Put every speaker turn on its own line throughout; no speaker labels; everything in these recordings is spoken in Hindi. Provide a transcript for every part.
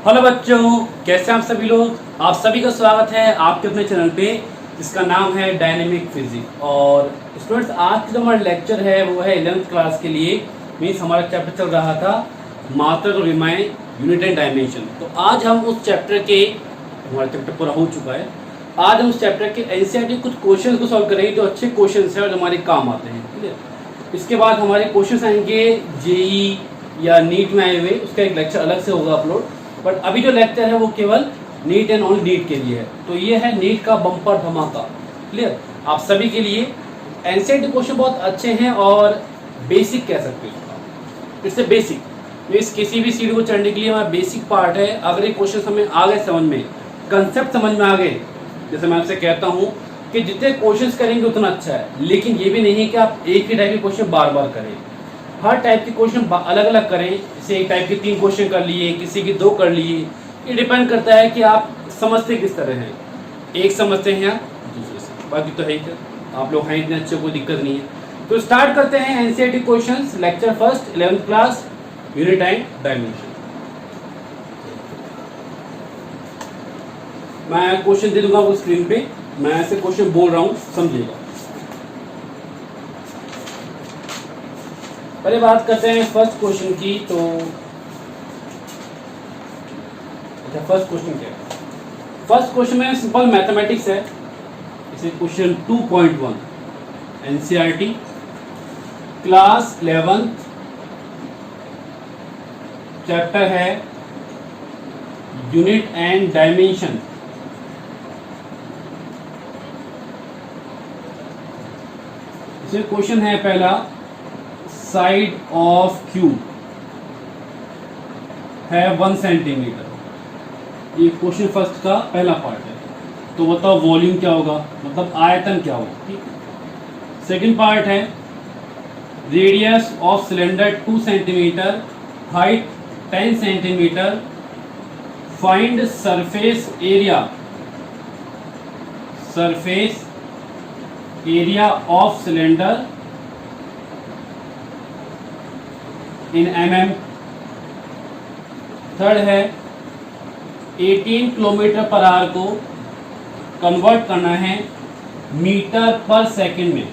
हेलो बच्चों, कैसे हैं आप सभी लोग। आप सभी का स्वागत है आपके अपने चैनल पे जिसका नाम है डायनेमिक फिजिक्स। और स्टूडेंट्स, आज का जो हमारा लेक्चर है वो है 11th क्लास के लिए। मीन्स हमारा चैप्टर चल रहा था मात्रक और विमाएं, यूनिट एंड डायमेंशन। तो आज हम उस चैप्टर के, हमारा चैप्टर पूरा हो चुका है, आज हम उस चैप्टर के एनसीईआरटी कुछ क्वेश्चन को सॉल्व करेंगे जो अच्छे क्वेश्चन हैं और जो हमारे काम आते हैं। क्लियर। इसके बाद हमारे क्वेश्चन आएंगे जेई या नीट में आए हुए, उसका एक लेक्चर अलग से होगा अपलोड। बट अभी जो लेक्चर है वो केवल नीट एंड ओनली नीट के लिए है। तो ये है नीट का बम्पर धमाका। क्लियर, आप सभी के लिए एनसीईआरटी क्वेश्चन बहुत अच्छे हैं और बेसिक कह सकते हो। इससे बेसिक इस किसी भी सीढ़ी को चढ़ने के लिए हमारा बेसिक पार्ट है। अगर ये क्वेश्चन हमें आ गए समझ में, कंसेप्ट समझ में आ गए, जैसे मैं आपसे कहता हूँ कि जितने क्वेश्चन करेंगे उतना अच्छा है, लेकिन ये भी नहीं है कि आप एक ही टाइप के क्वेश्चन बार बार करें। हर टाइप के क्वेश्चन अलग अलग करें। जैसे एक टाइप के 3 क्वेश्चन कर लिए, किसी के 2 कर लिए। ये डिपेंड करता है कि आप समझते किस तरह हैं, एक समझते हैं या दूसरे से। बाकी तो है ही, आप लोग हैं इतने अच्छे, कोई दिक्कत नहीं है। तो स्टार्ट करते हैं NCERT questions, lecture first, 11th class, unit and dimension. मैं क्वेश्चन दे दूंगा वो स्क्रीन पे, मैं ऐसे क्वेश्चन बोल रहा हूँ, समझिएगा। पहले बात करते हैं फर्स्ट क्वेश्चन की। तो अच्छा, फर्स्ट क्वेश्चन क्या है? फर्स्ट क्वेश्चन में सिंपल मैथमेटिक्स है। इसे question 2.1 NCERT class 11th, chapter है यूनिट एंड डायमेंशन। इसे क्वेश्चन है पहला, साइड ऑफ क्यूब है 1 सेंटीमीटर। ये क्वेश्चन फर्स्ट का पहला पार्ट है। तो बताओ वॉल्यूम क्या होगा, मतलब आयतन क्या होगा। ठीक है। सेकंड पार्ट है, radius of cylinder 2 centimetre, height 10 centimetre, find surface area of cylinder in mm। Third है, 18 किलोमीटर पर आवर को कन्वर्ट करना है मीटर पर सेकंड में,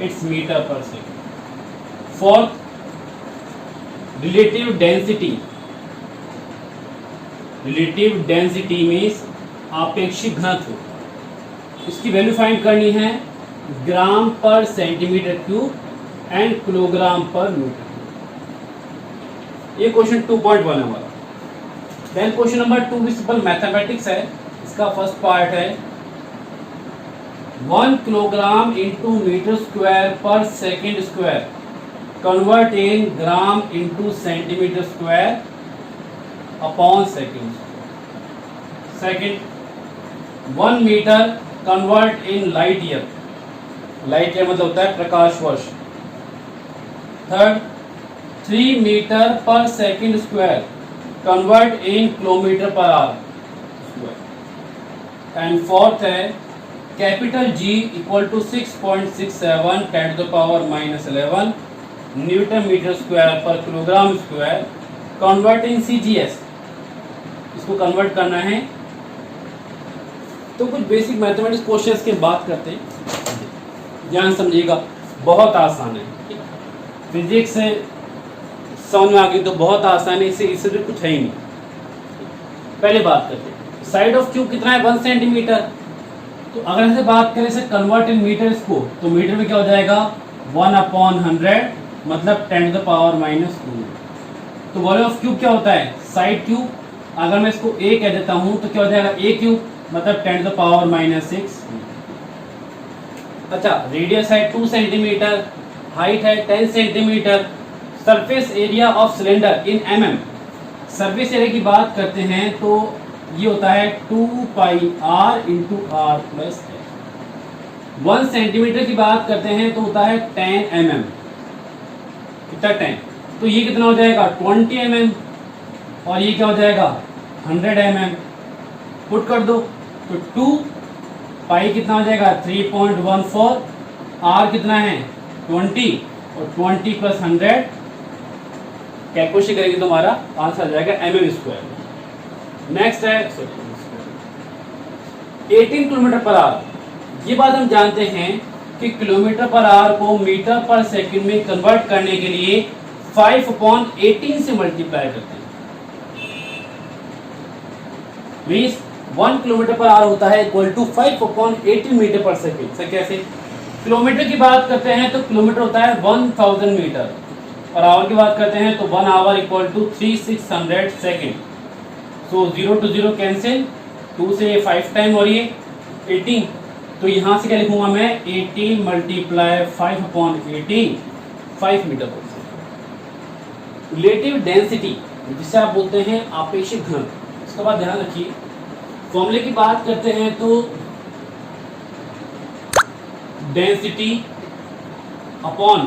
इट्स मीटर पर second. Fourth, relative density means आपेक्षिक घनत्व, इसकी वैल्यू फाइंड करनी है ग्राम पर सेंटीमीटर क्यूब एंड किलोग्राम पर मीटर। ये क्वेश्चन 2.1 है हमारा। देन क्वेश्चन नंबर 2 भी सिंपल मैथमेटिक्स है। इसका फर्स्ट पार्ट है 1 kilogram into metre square per second square, convert in gram into centimetre square upon second. Second, 1 metre convert in light year. Light year मतलब होता है प्रकाश वर्ष। Third, 3 metre per second square, convert in kilometre per hour square. And fourth है, capital G equal to 6.67 10 to the power -11 newton metre square per kilogram square, convert in CGS। इसको कन्वर्ट करना है। तो कुछ बेसिक मैथमेटिक्स क्वेश्चंस की बात करते हैं, ध्यान समझिएगा, बहुत आसान है। फिजिक्स से समझ में आ गई तो बहुत आसान है, इससे तो कुछ है ही नहीं। पहले बात करते हैं, साइड ऑफ क्यूब कितना है 1 सेंटीमीटर। तो अगर ऐसे बात करें से कन्वर्ट इन मीटर्स को, तो मीटर में क्या हो जाएगा 1/100, मतलब 10 to the power -2। तो वॉल्यूम ऑफ क्यूब क्या होता है साइड क्यूब। अगर मैं इसको A कह देता हूं तो क्या हो जाएगा A क्यूब, मतलब 10 to the power -6। अच्छा, रेडियस है 2 सेंटीमीटर, हाइट है 10 centimetre, surface area of cylinder in mm। Surface area की बात करते हैं तो ये होता है 2πr × r + 1 सेंटीमीटर की बात करते हैं तो होता है 10 mm। कितना 10, तो ये कितना हो जाएगा 20 mm, और ये क्या हो जाएगा 100 mm। पुट कर दो तो 2 पाई कितना हो जाएगा 3.14, r कितना है 20, और 20 + 100 कैलकुलेशन करेंगे तो हमारा आंसर आ जाएगा mm²। नेक्स्ट है 18 किलोमीटर पर आवर। ये बात हम जानते हैं कि किलोमीटर पर आवर को मीटर पर सेकंड में कन्वर्ट करने के लिए 5/18 से मल्टीप्लाई करते हैं। मीन्स 1 किलोमीटर पर आवर होता है इक्वल टू 5/18 मीटर पर सेकंड। सर कैसे? किलोमीटर की बात करते हैं तो किलोमीटर होता है 1000 मीटर, और आवर की बात करते हैं तो 1 hour equal to 3600 second. So 0 to 0 cancel, 2 से 5 टाइम और ये 18, तो यहाँ से क्या लिखूंगा मैं 18 मल्टीप्लाई 5/18, 5 मीटर पर सेकंड। रिलेटिव डेंसिटी जिसे आप बोलते हैं आपेक्षिक घनत्व, इसका बात ध्यान रखिए। फॉर्मूले की बात करते हैं तो डेंसिटी अपॉन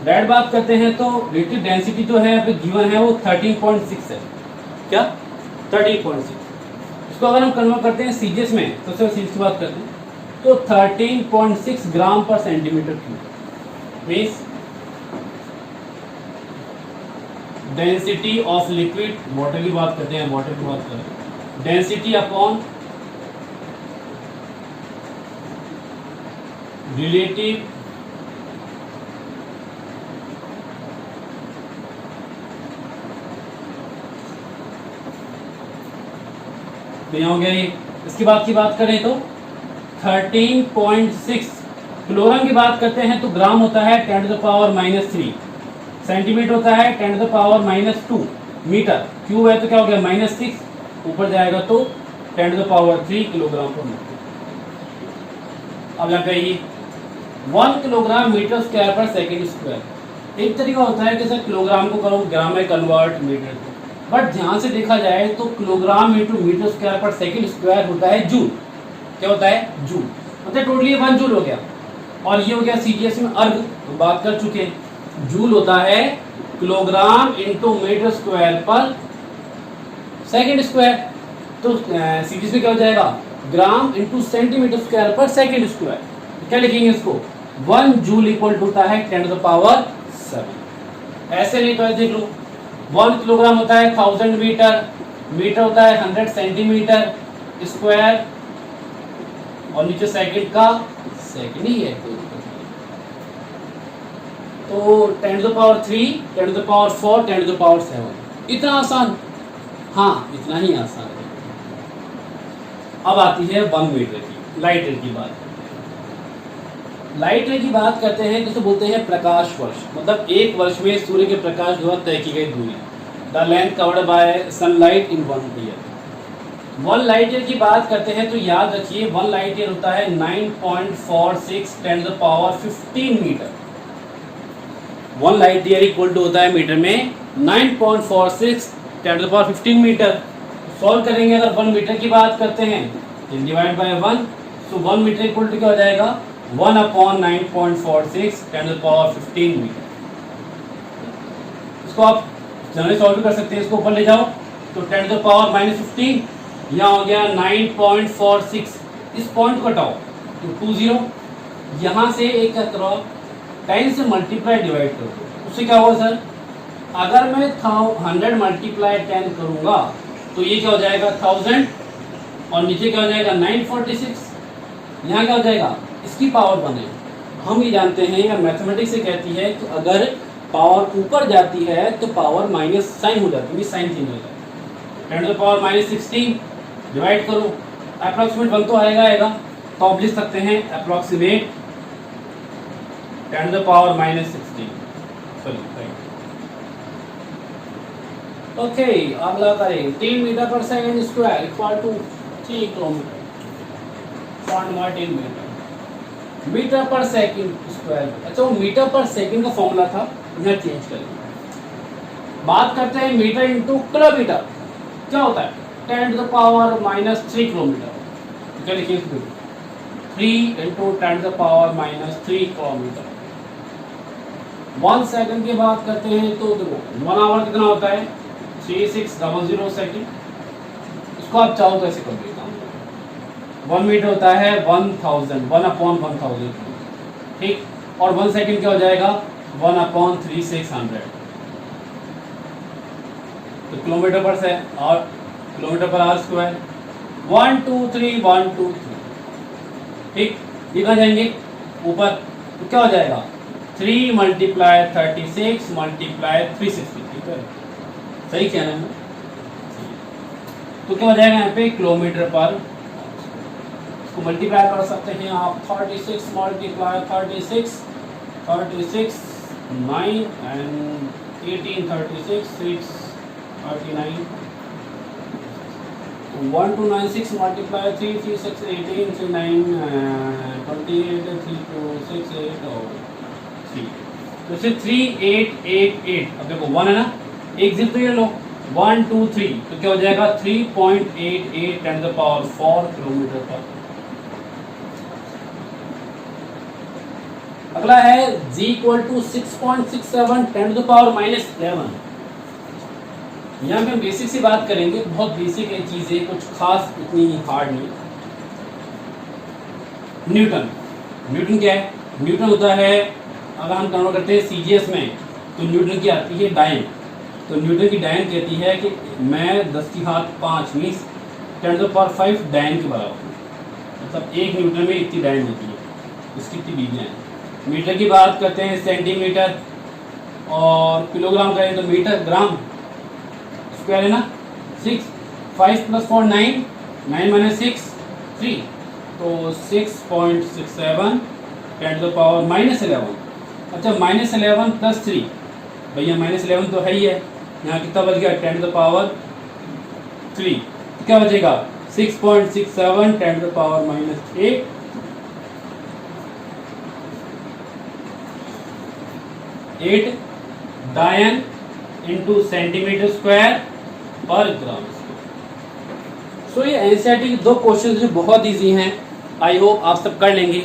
डेट बात करते हैं तो रिलेटिव डेंसिटी जो है यहाँ पे गिवन है वो 13.6 है। क्या 13.6? इसको अगर हम कन्वर्ट करते हैं सीजीएस में, सबसे सीरीज की बात करते हैं तो 13.6 ग्राम पर centimetre cube. Means density of liquid, water की बात करते हैं, वाटर की बात करें, डेंसिटी अपॉन रिलेटिव तो यहाँ हो गया ये। इसके बाद की बात करें तो 13.6। किलोग्राम की बात करते हैं तो ग्राम होता है 10⁻³ सेंटीमीटर होता है 10⁻², मीटर क्यूब है तो क्या हो गया -6, ऊपर जाएगा तो 10⁻³ किलोग्राम पर मीटर। अब लग गई 1 किलोग्राम मीटर स्क्वायर पर सेकंड स्क्वायर। एक तरीका होता है कि सर किलोग्राम को करो ग्राम में कन्वर्ट मीटर को, बट ध्यान से देखा जाए तो किलोग्राम इंटू मीटर स्क्वायर पर सेकंड स्क्वायर होता है जूल। क्या होता है? जूल। मतलब टोटली 1 जूल हो गया, और ये हो गया सीजीएस में अर्ग, तो बात कर चुके हैं। जूल होता है किलोग्राम इंटू मीटर स्क्वायर पर सेकंड स्क्वायर, तो सीजीएस में क्या हो जाएगा ग्राम इंटू सेंटीमीटर स्क्वायर पर सेकंड स्क्वायर। तो क्या लिखेंगे इसको 1 जूल इक्वल टू होता है 10⁻⁷। ऐसे नहीं तो ऐसे देख लो 1 किलोग्राम होता है 1000 मीटर, मीटर होता है 100 सेंटीमीटर स्क्वायर, और नीचे सेकंड का सेकंड ही है, कोई दिक्कत नहीं। तो 10⁻³ 10⁻⁴ 10⁻⁷। इतना आसान? हाँ इतना ही आसान है। अब आती है 1 मीटर की, लाइट ईयर की बात। लाइट ईयर की बात करते हैं जिसे बोलते हैं प्रकाश वर्ष, मतलब एक वर्ष में सूर्य के प्रकाश द्वारा तय की गई दूरी, the length covered by sunlight in 1 year. 1 light year की बात करते हैं तो याद रखिए 1 लाइट ईयर होता है 9.46 10⁻15 metre. 1 light year equal to होता है मीटर में 9.46 10⁻15 मीटर। सॉल्व करेंगे अगर 1 मीटर की बात करते हैं तो divide by 1, so 1 metre equal to क्या हो जाएगा 1/9.46 10⁻15 मीटर। इसको आप जनरली सॉल्व भी कर सकते हैं, इसको ऊपर ले जाओ तो 10⁻⁻15, यहाँ हो गया 9.46, इस पॉइंट को हटाओ तो 20, यहाँ से एक क्या करो 10 से मल्टीप्लाई डिवाइड कर दो, उससे क्या होगा सर अगर मैं 100 मल्टीप्लाई 10 करूँगा तो ये क्या हो जाएगा 1000, और नीचे क्या हो जाएगा 946, यहाँ क्या हो जाएगा इसकी पावर 1 है। हम ये जानते हैं या मैथमेटिक्स से कहती है कि अगर पावर ऊपर जाती है तो पावर माइनस साइन हो जाती है, साइन चेंज हो जाता है। 10⁻16 डिवाइड करो, अप्रॉक्सीमेट 1 तो आएगा, तो आप लिख सकते हैं अप्रॉक्सीमेट 10⁻16। ओके, अगला करें 3 मीटर पर second square equal to 3 kilometre, 3 metre metre पर सेकंड स्क्वायर। अच्छा वो मीटर पर सेकंड का फॉर्मूला था, यह चेंज करेंगे। बात करते हैं मीटर इंटू किलोमीटर, क्या होता है 10⁻³ किलोमीटर। तो क्या लिखिए 3 इंटू 10⁻³ किलोमीटर। 1 सेकंड की बात करते हैं तो देखो 1 आवर कितना होता है 3600 सेकंड। इसको आप चाहो तो ऐसे कर देता हूँ, 1 मीटर होता है 1000, 1/1000, ठीक, और 1 सेकंड क्या हो जाएगा 1/3600। तो तो किलोमीटर पर से और किलोमीटर पर आवर स्क्वायर 1 2 3 1 2 3 ठीक। ये कहाँ जाएंगे ऊपर, तो क्या हो जाएगा 3 मल्टीप्लाई 36 मल्टीप्लाई 360, ठीक है सही क्या है। तो क्या हो जाएगा यहाँ पे किलोमीटर पर, इसको मल्टीप्लाई कर सकते हैं आप 36 मल्टीप्लाई 36 36 9 एंड 18 36 6 39 1296 मल्टीप्लाई 3 3 6 18 3 9 28 3 2 6 8 और 3 तो सिर्फ 3 8 8 8। अब देखो 1 है ना, एक जीरो तो ये लो 1 2 3 तो क्या हो जाएगा 3.88 10 to the power 4 किलोमीटर पर। अगला है g equal to 6.67 10 to the power -11। यहाँ पे हम बेसिक सी बात करेंगे, बहुत बेसिक है चीजें, कुछ खास इतनी हार्ड नहीं। न्यूटन, न्यूटन क्या है, न्यूटन होता है अगर हम कन्वर्ट करते हैं सीजीएस में तो न्यूटन की आती है डायन। तो न्यूटन की डायन कहती है कि मैं 10 की घात 5 मीन्स 10 to the power 5 डायन के बराबर हूँ, मतलब एक न्यूटन में इतनी डायन होती है, इसकी इतनी डिग्रियाँ हैं। मीटर की बात करते हैं सेंटीमीटर, और किलोग्राम करें तो मीटर, ग्राम स्क्वायर है ना 6 5 + 4 9 9 - 6 3 तो 6.67 10 to the power -11। अच्छा -11 + 3 भैया -11 तो है ही है, यहाँ कितना बच गया 10 to the power 3 तो क्या बचेगा 6.67 10 to the power -8 8 डायन इंटू सेंटीमीटर स्क्वायर पर ग्राम। सो ये एनसीईआरटी के दो क्वेश्चन जो बहुत इजी हैं, आई होप आप सब कर लेंगे,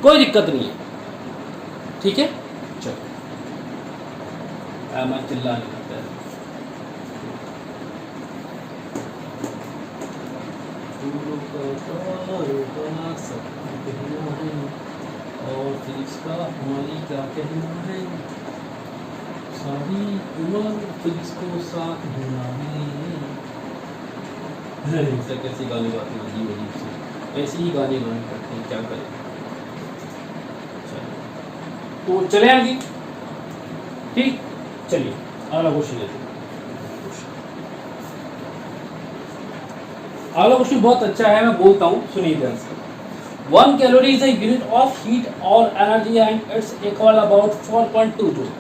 कोई दिक्कत नहीं है, ठीक है। चलो मैं चिल्ला नहीं करता है। और फिजिक्स का हमारी क्या कहना है, सारी उम्र फिजिक्स को साथ देना है। कैसे गाने गाते हैं अजीब अजीब से, ऐसे ही गाने गाने करते हैं, क्या करें। तो चले आगे, ठीक चलिए अगला क्वेश्चन लेते हैं। अगला क्वेश्चन बहुत अच्छा है, मैं बोलता हूँ सुनिए ध्यान से। 1 calorie is a unit of heat or energy and it's equal about 4.2 joule.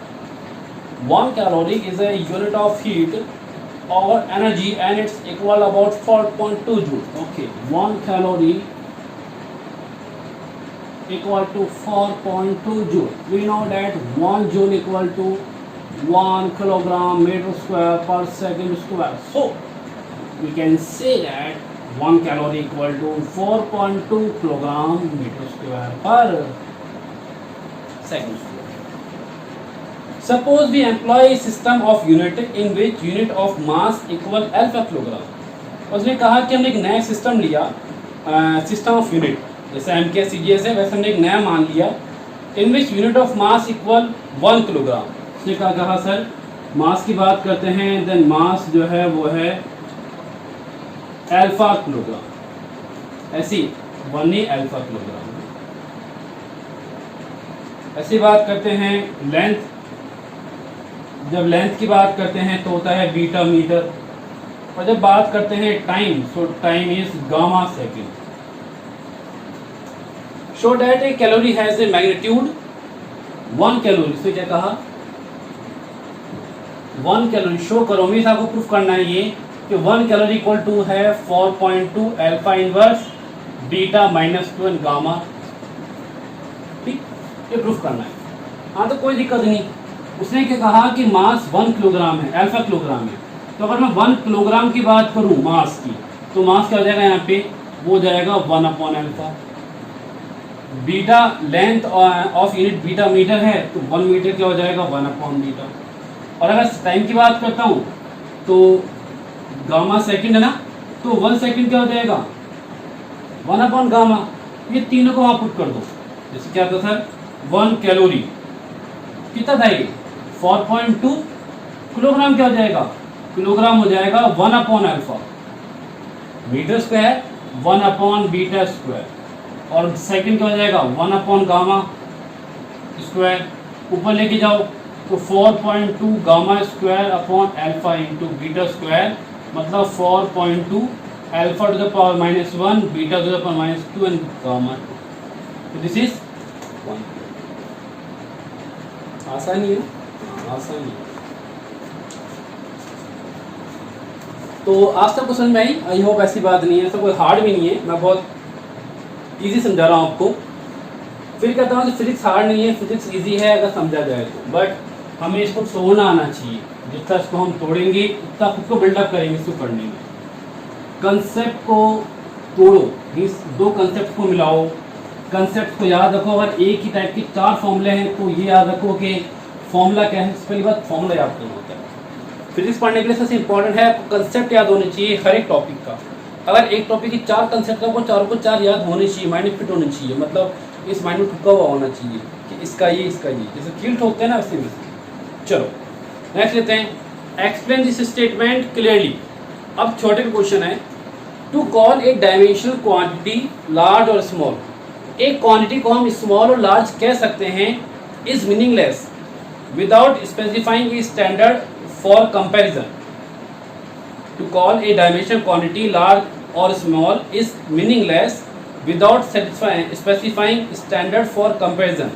1 calorie is a unit of heat or energy and it's equal about 4.2 joule. Okay, 1 calorie equal to 4.2 joule. We know that 1 joule equal to 1 kilogram meter square per second square. So we can say that 1 calorie equal to 4.2 kilogram meter square per second square. Suppose we employ a system of unit in which unit of mass equal alpha kilogram. उसने कहा कि हमने एक नया सिस्टम लिया, सिस्टम ऑफ यूनिट, जैसे एम के सीजीएस है वैसे हमने एक नया मान लिया, in which unit of mass equal 1 kilogram. उसने कहा सर मास की बात करते हैं, देन मास जो है वो है अल्फा किलोग्राम, ऐसी 1 ही अल्फा किलोग्राम। ऐसी बात करते हैं लेंथ, जब लेंथ की बात करते हैं तो होता है बीटा मीटर, और जब बात करते हैं time, so time is gamma second. Show that A calorie has a magnitude 1 calorie, से क्या कहा 1 कैलोरी शो करो, मीन्स आपको प्रूफ करना है ये कि 1 कैलोरी इक्वल टू है 4.2 अल्फा इनवर्स बीटा -2 गामा, ठीक, ये प्रूफ करना है। हाँ तो कोई दिक्कत नहीं। उसने क्या कहा कि मास 1 किलोग्राम है, अल्फा किलोग्राम है, तो अगर मैं 1 किलोग्राम की बात करूं मास की, तो मास क्या हो जाएगा यहाँ पे, वो जाएगा 1/अल्फा। Beta length of unit beta metre है, तो 1 मीटर क्या हो जाएगा 1/बीटा। और अगर टाइम की बात करता हूँ तो गामा सेकंड है ना, तो 1 सेकंड क्या हो जाएगा 1/गामा। ये तीनों को वहाँ पुट कर दो, जैसे क्या था सर 1 कैलोरी कितना था ये 4.2 किलोग्राम, क्या हो जाएगा किलोग्राम हो जाएगा 1/अल्फा, मीटर स्क्वायर 1/बीटा स्क्वायर, और सेकंड क्या हो जाएगा 1/गामा स्क्वायर। ऊपर लेके जाओ तो 4.2 gamma square upon alpha into beta square, मतलब 4.2 alpha two the power -1 beta two the power -2 and gamma 2। This is 1। आसानी है, आसानी है। तो आप सबको समझ में आई? आई होप ऐसी बात नहीं है, ऐसा कोई हार्ड भी नहीं है, मैं बहुत इजी समझा रहा हूँ आपको। फिर कहता हूँ कि फिजिक्स हार्ड नहीं है, फिजिक्स इजी है अगर समझा जाए तो, बट हमें इसको तोड़ना आना चाहिए। जितना इसको हम तोड़ेंगे उतना खुद को बिल्डअप करेंगे इसको पढ़ने में। कंसेप्ट को तोड़ो, इस दो कंसेप्ट को मिलाओ, कंसेप्ट को याद रखो। अगर एक ही टाइप के 4 फॉर्मूले हैं तो ये याद रखो कि फॉर्मूला क्या है, पहली बात फॉर्मूला याद करना होता है। फिजिक्स पढ़ने के लिए सबसे इंपॉर्टेंट है कंसेप्ट याद होने चाहिए हर एक टॉपिक का। अगर एक टॉपिक की 4 कंसेप्ट है वो चारों को 4 याद होने चाहिए, माइंड में फिट होने चाहिए, मतलब इस माइंड में ठुका हुआ होना चाहिए कि इसका ये जैसे कील ठोकते हैं ना वैसे में। चलो नेक्स्ट लेते हैं, एक्सप्लेन दिस स्टेटमेंट क्लियरली। अब छोटे क्वेश्चन है, to call a dimensional quantity large और स्मॉल, एक क्वांटिटी को हम स्मॉल और लार्ज कह सकते हैं, is meaningless without specifying a standard for comparison. To call a dimensional quantity large और small is meaningless without specifying standard for comparison.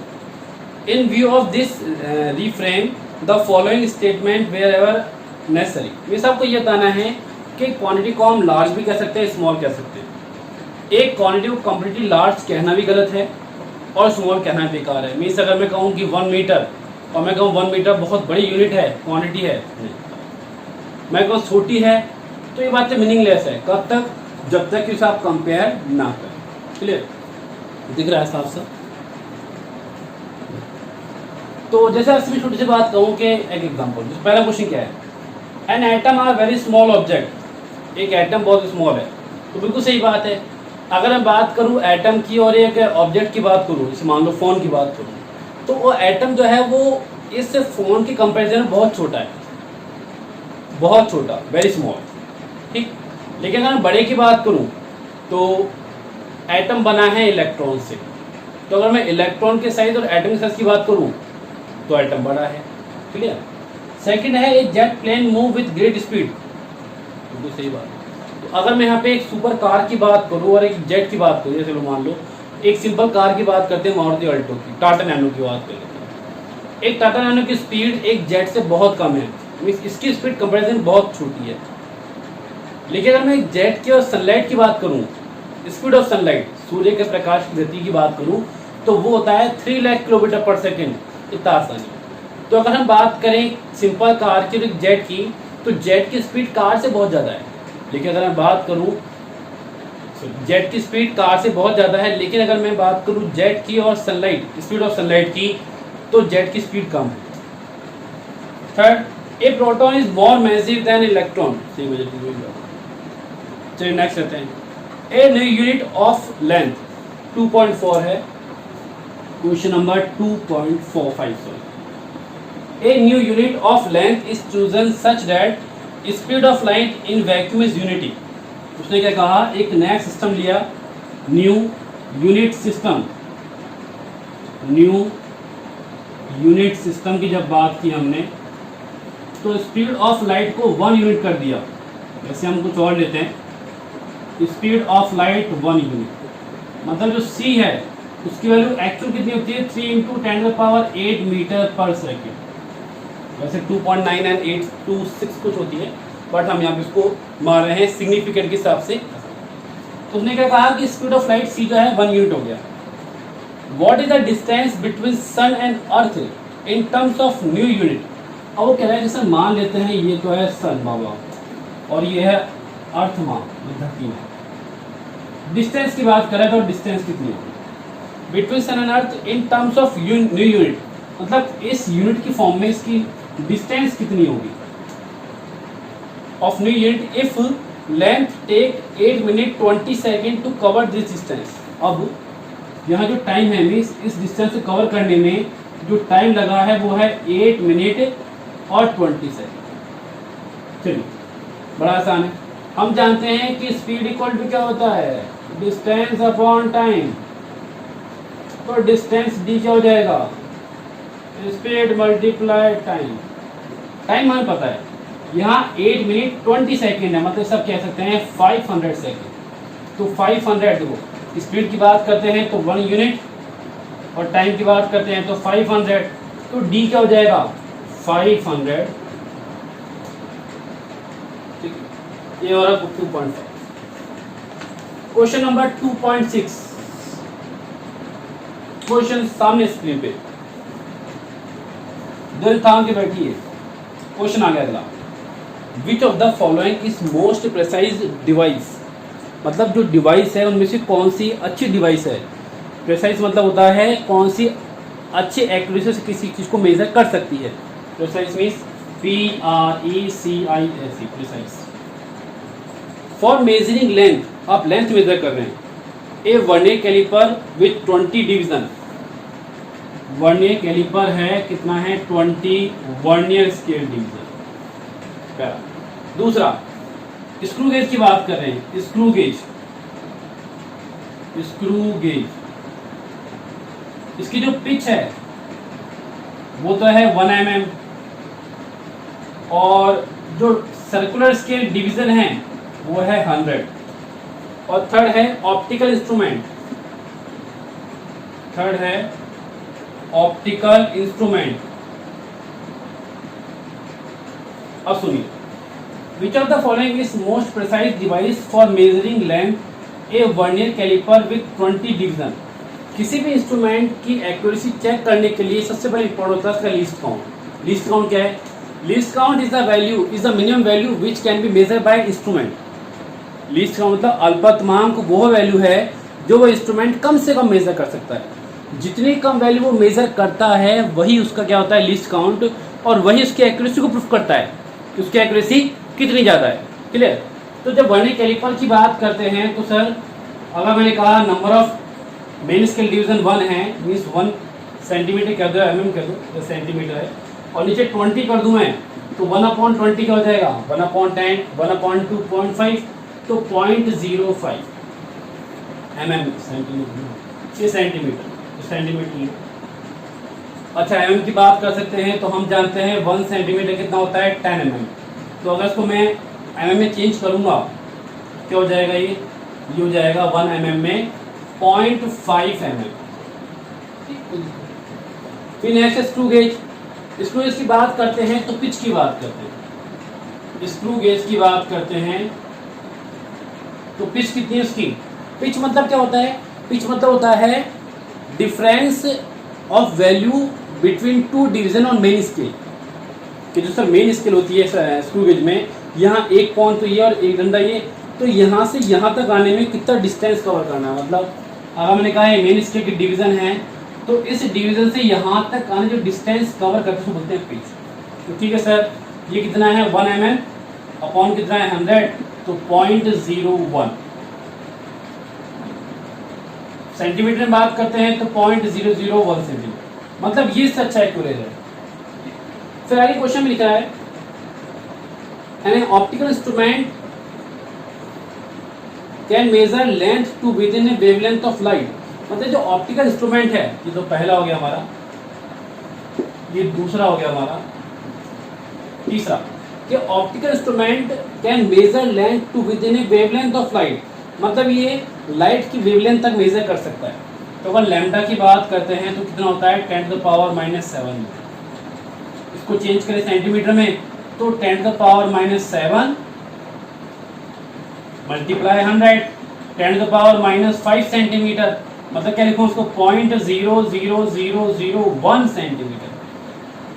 In view of this, reframe the following statement wherever necessary. ये सबको ये बताना है कि क्वांटिटी को हम लार्ज भी कह सकते हैं, स्मॉल कह सकते हैं। एक क्वांटिटी को कंप्लीटली लार्ज कहना भी गलत है और स्मॉल कहना बेकार है। मीन्स अगर मैं कहूँ कि 1 मीटर और मैं कहूँ 1 मीटर बहुत बड़ी यूनिट है, क्वांटिटी है, मैं कहूँ छोटी है, तो ये बात मीनिंगलेस है। कब तक? जब तक कि उसे आप कंपेयर ना करें। क्लियर दिख रहा है साफ साफ? तो जैसे आपसे मैं छोटी सी बात कहूँ कि एक एग्जांपल, पहला क्वेश्चन क्या है, an atom are very small object, एक एटम बहुत स्मॉल है, तो बिल्कुल सही बात है। अगर मैं बात करूँ एटम की और एक ऑब्जेक्ट की बात करूँ, जैसे मान लो फ़ोन की बात करूँ, तो वो एटम जो है वो इस फ़ोन की कंपेरिजन में बहुत छोटा है, बहुत छोटा, वेरी स्मॉल, ठीक। लेकिन अगर मैं बड़े की बात करूँ तो एटम बना है इलेक्ट्रॉन से, तो अगर मैं इलेक्ट्रॉन के साइज और एटम के साइज की बात करूं तो एटम बड़ा है। क्लियर? सेकंड है, a jet plane move with great speed, बिल्कुल सही बात। तो अगर मैं यहाँ पे एक सुपर कार की बात करूं और एक जेट की बात करूं, जैसे मान लो एक सिंपल कार की बात करते हैं, मारुति अल्टो की, टाटा नैनो की बात कर लेते हैं। एक टाटा नैनो की स्पीड एक जेट से बहुत कम है, मीन्स इसकी स्पीड कंपेरिजन बहुत छोटी है। लेकिन अगर मैं एक जेट की और सनलाइट की बात करूँ, स्पीड ऑफ सनलाइट, सूर्य के प्रकाश की गति की बात करूं तो वो होता है 3 लाख किलोमीटर पर सेकेंड, इतना आसानी। तो अगर हम बात करें सिंपल कार की और एक जेट की, तो जेट की स्पीड कार से बहुत ज़्यादा है। लेकिन अगर मैं बात करूं, जेट की स्पीड कार से बहुत ज़्यादा है, लेकिन अगर मैं बात करूं जेट की और सनलाइट, स्पीड ऑफ सनलाइट की, तो जेट की स्पीड कम है। Third, a proton is more massive than electron. चलिए नेक्स्ट लेते हैं, a new unit of length 2.4 है, question number 2.45। Sorry, a new unit of length is chosen such that speed of light in vacuum is unity. उसने क्या कहा, एक नया सिस्टम लिया, new unit system. New unit system की जब बात की हमने, तो स्पीड ऑफ लाइट को 1 यूनिट कर दिया। वैसे हम कुछ और लेते हैं, स्पीड ऑफ लाइट 1 यूनिट, मतलब जो c है उसकी वैल्यू एक्चुअल कितनी होती है, 3 × 10⁸ मीटर पर सेकेंड। वैसे 2.9 एंड 826 कुछ होती है, बट हम यहाँ पे इसको मार रहे हैं सिग्निफिकेंट के हिसाब से। तो उसने क्या कहा कि स्पीड ऑफ लाइट c जो है 1 यूनिट हो गया। What is the distance between sun and earth in terms of new unit. अब वो कह रहा है जैसे मान लेते हैं ये तो है सन बाबा और ये है अर्थ माँ, धरती में। डिस्टेंस की बात करें तो डिस्टेंस कितनी होगी between sun and earth in terms of new unit, मतलब इस यूनिट की फॉर्म में इसकी डिस्टेंस कितनी होगी of new unit if length take 8 minute 20 second to cover this distance. अब यहाँ जो टाइम है मीन्स इस डिस्टेंस को कवर करने में जो टाइम लगा है वो है 8 मिनट और 20 सेकेंड। चलिए, बड़ा आसान है। हम जानते हैं कि स्पीड इक्वल टू क्या होता है, डिस्टेंस अपॉन टाइम। तो डिस्टेंस डी क्या हो जाएगा, स्पीड मल्टीप्लाई टाइम। टाइम हमें पता है, यहाँ 8 मिनट 20 सेकेंड है, मतलब सब कह सकते हैं 500 सेकेंड। तो 500 देखो, स्पीड की बात करते हैं तो 1 यूनिट, और टाइम की बात करते हैं तो 500। तो डी क्या हो जाएगा 500। ठीक है, ये और 2.5। क्वेश्चन नंबर 2.6, क्वेश्चन सामने स्क्रीन पे, दिल थाम के बैठिए। क्वेश्चन आ गया अगला, विच of the following is most precise device. मतलब जो डिवाइस है उनमें से कौन सी अच्छी डिवाइस है। प्रेसाइज मतलब होता है कौन सी अच्छी एक्यूरेसी से किसी चीज को मेजर कर सकती है। Precise means PRECISE, precise. For measuring length, आप लेंथ मेजर कर रहे हैं, a vernier calliper with 20 division. Vernier calliper है, कितना है 20 वर्नियर स्केल डिवीजन। दूसरा, स्क्रू गेज की बात कर रहे हैं, स्क्रू गेज, स्क्रू गेज, इसकी जो पिच है वो तो है 1 mm, और जो सर्कुलर स्केल डिवीजन है वो है 100। और थर्ड है ऑप्टिकल इंस्ट्रूमेंट, थर्ड है ऑप्टिकल इंस्ट्रूमेंट। अब सुनिए, which of the following is most precise device for measuring length, a vernier calliper with 20 division. किसी भी इंस्ट्रूमेंट की एक्यूरेसी चेक करने के लिए सबसे पहले इंपॉर्टेंट होता है उसका लीस्ट काउंट। लीस्ट काउंट क्या है, least count is the value, is the minimum value which can be measure by instrument. Least count मतलब अल्पतमांक वो वैल्यू है जो वो इंस्ट्रूमेंट कम से कम मेजर कर सकता है। जितनी कम वैल्यू वो मेजर करता है वही उसका क्या होता है लीस्ट काउंट, और वही उसकी एक्यूरेसी को प्रूफ करता है कि उसकी एक्यूरेसी कितनी ज़्यादा है। क्लियर। तो जब वर्नियर कैलिपर की बात करते हैं तो सर, अगर मैंने कहा number of main scale division 1 है, मीन्स 1 सेंटीमीटर कर दो, mm कर दो, सेंटीमीटर है, और नीचे 20 कर दूं मैं, तो 1/20 क्या हो जाएगा 1/10, 1/2.5, तो 0.05 mm, सेंटीमीटर, 6 सेंटीमीटर, सेंटीमीटर। अच्छा, mm की बात कर सकते हैं तो हम जानते हैं 1 सेंटीमीटर कितना होता है 10 mm। तो अगर इसको मैं mm में चेंज करूंगा क्या हो जाएगा, ये हो जाएगा 1 mm में 0.5 mm। फिर next screw gauge. Screw gauge की बात करते हैं तो पिच की बात करते हैं। स्क्रू गेज की बात करते हैं तो पिच कितनी है उसकी। पिच मतलब क्या होता है, पिच मतलब होता है difference of value between 2 division on main scale. कि जो सर मेन स्केल होती है स्क्रू गेज में, यहाँ एक पॉइंट तो ये और एक डंडा ये, तो यहाँ से यहाँ तक आने में कितना डिस्टेंस कवर करना है। मतलब अगर मैंने कहा है मेन स्केल की डिवीजन है, तो इस डिवीजन से यहाँ तक आने जो डिस्टेंस कवर करते हैं बोलते हैं पिच। तो ठीक है सर, ये कितना है 1 mm अपॉन कितना है 100, तो 0.01। सेंटीमीटर में बात करते हैं तो 0.001 सेंटीमीटर, मतलब ये से अच्छा एक्यूरेट है। फिर आगे क्वेश्चन में लिखा है an optical instrument can measure length to within a wavelength of light. मतलब जो ऑप्टिकल इंस्ट्रूमेंट है, ये तो पहला हो गया हमारा, ये दूसरा हो गया हमारा, तीसरा कि optical instrument can measure length to within a wavelength of light. मतलब ये लाइट की वेवलेंथ तक मेजर कर सकता है। तो अगर लैम्डा की बात करते हैं तो कितना होता है 10⁻⁻⁷। इसको चेंज करें सेंटीमीटर में तो 10⁻⁻⁷ मल्टीप्लाई 100, 10⁻⁻5 सेंटीमीटर। मतलब क्या लिखूं उसको 0.00001 सेंटीमीटर।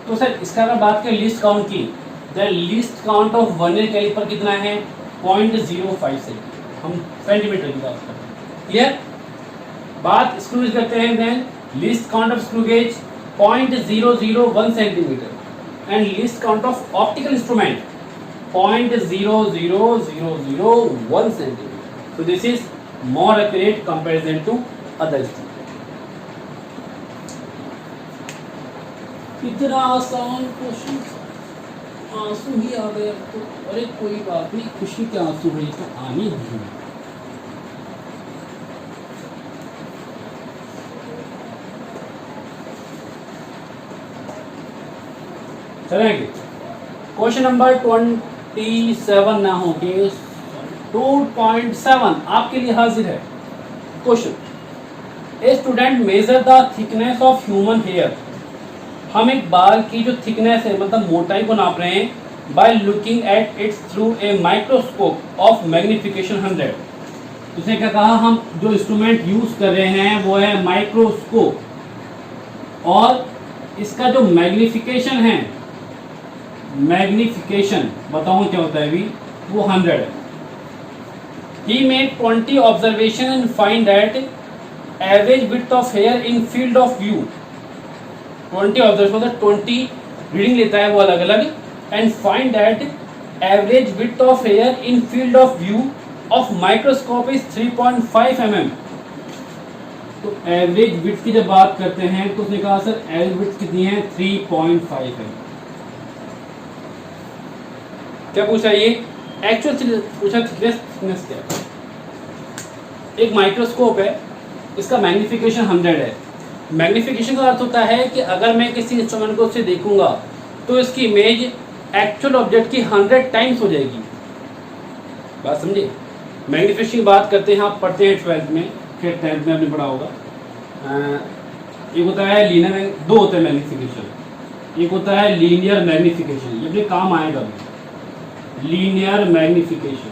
तो सर इसका अगर बात करें लिस्ट काउंट की, the least count of vernier calliper कितना है 0.05 सेंटीमीटर। हम सेंटीमीटर की बात करते हैं। क्लियर। बात स्क्रू गेज करते हैं, then least count of screw gauge 0.001 centimetre and least count of optical instrument 0.00001 centimetre. So this is more accurate comparison to other instrument. इतना आसान क्वेश्चन। आंसू ही आ गए अब तो। अरे कोई बात नहीं, खुशी के आंसू है तो आनी ही। चलेंगे क्वेश्चन नंबर 27 ना हो के 2.7 आपके लिए हाजिर है। Question, a student measure the thickness of human hair. हम एक बाल की जो थिकनेस है मतलब मोटाई को नाप रहे हैं bye looking at its through a microscope of magnification 100। उसने क्या कहा, हम जो इंस्ट्रूमेंट यूज कर रहे हैं वो है माइक्रोस्कोप, और इसका जो मैग्निफिकेशन है, मैग्निफिकेशन बताऊं क्या होता है अभी, वो 100 है। He made 20 observation and find that average width of hair in field of view। 20 observation मतलब 20 रीडिंग लेता है वो अलग अलग, and find that average width of here in field of view of microscope is 3.5 mm। तो एवरेज विड्थ की जब बात करते हैं तो उसने कहा सर एवरेज विड्थ कितनी है, 3.5 mm। क्या पूछा ये, एक्चुअल पूछा थिकनेस क्या। एक माइक्रोस्कोप है, इसका मैग्निफिकेशन 100 है। मैग्निफिकेशन का अर्थ होता है कि अगर मैं किसी इंस्ट्रूमेंट को उससे देखूंगा तो इसकी इमेज एक्चुअल ऑब्जेक्ट की 100 टाइम्स हो जाएगी। बात समझे, मैग्निफिकेशन की बात करते हैं, आप पढ़ते हैं 12th में, फिर 10th में आपने पढ़ा होगा। एक होता है लीनियर, दो होते हैं मैग्निफिकेशन, एक होता है लीनियर मैग्निफिकेशन, ये अपने काम आएगा लीनियर मैग्निफिकेशन,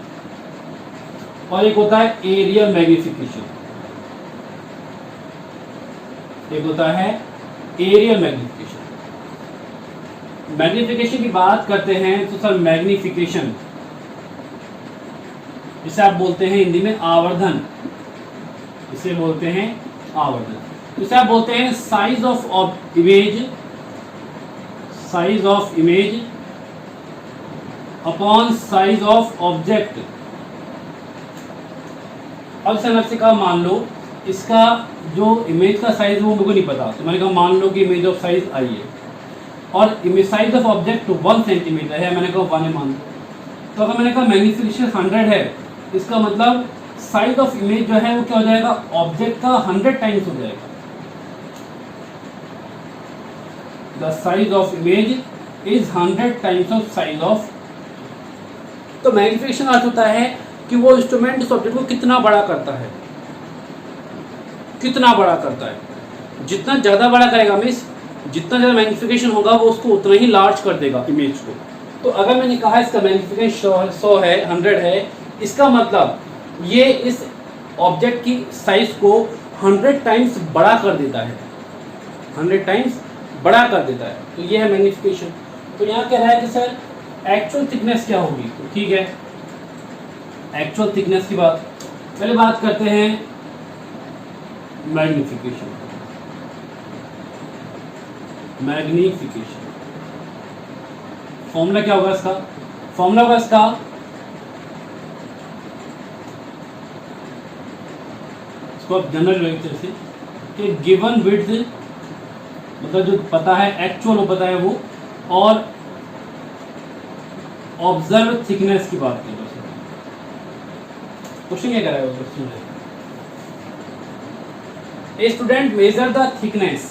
और एक होता है एरियल मैग्निफिकेशन, एक होता है एरियल मैग्निफिकेशन। मैग्निफिकेशन की बात करते हैं तो सर मैग्निफिकेशन जिसे आप बोलते हैं हिंदी में आवर्धन, इसे बोलते हैं आवर्धन। इसे आप बोलते हैं size of image, size of image upon size of object. अब से आपसे कहा मान लो इसका जो इमेज का साइज वो मेरे को नहीं पता, तो मैंने कहा मान लो कि इमेज ऑफ साइज आई है और image size of object 1 centimetre है, मैंने कहा 1 है मान लो। तो अगर मैंने कहा मैग्निफिकेशन 100 है, इसका मतलब साइज ऑफ इमेज जो है वो क्या हो जाएगा, ऑब्जेक्ट का 100 टाइम्स हो जाएगा। The size of image is 100 times of size of. तो मैग्निफिकेशन अर्थ होता है कि वो इंस्ट्रूमेंट उस ऑब्जेक्ट को कितना बड़ा करता है, कितना बड़ा करता है। जितना ज़्यादा बड़ा करेगा मीन्स जितना ज़्यादा मैग्निफिकेशन होगा वो उसको उतना ही लार्ज कर देगा इमेज को। तो अगर मैंने कहा इसका मैग्निफिकेशन 100 है, 100 है, इसका मतलब ये इस ऑब्जेक्ट की साइज को 100 टाइम्स बड़ा कर देता है, 100 टाइम्स बड़ा कर देता है। तो ये है मैग्निफिकेशन। तो यहाँ कह रहा है कि सर एक्चुअल थिकनेस क्या होगी, तो ठीक है एक्चुअल थिकनेस की बात पहले बात करते हैं मैग्निफिकेशन। मैग्निफिकेशन फॉर्मूला क्या होगा इसका, फॉर्मूला होगा इसका इसको आप जनरल लेक्चर से कि गिवन विड्थ मतलब जो पता है एक्चुअल वो पता है वो, और ऑब्जर्व थिकनेस की बात की। क्वेश्चन क्या कर रहा है question, a student measure the thickness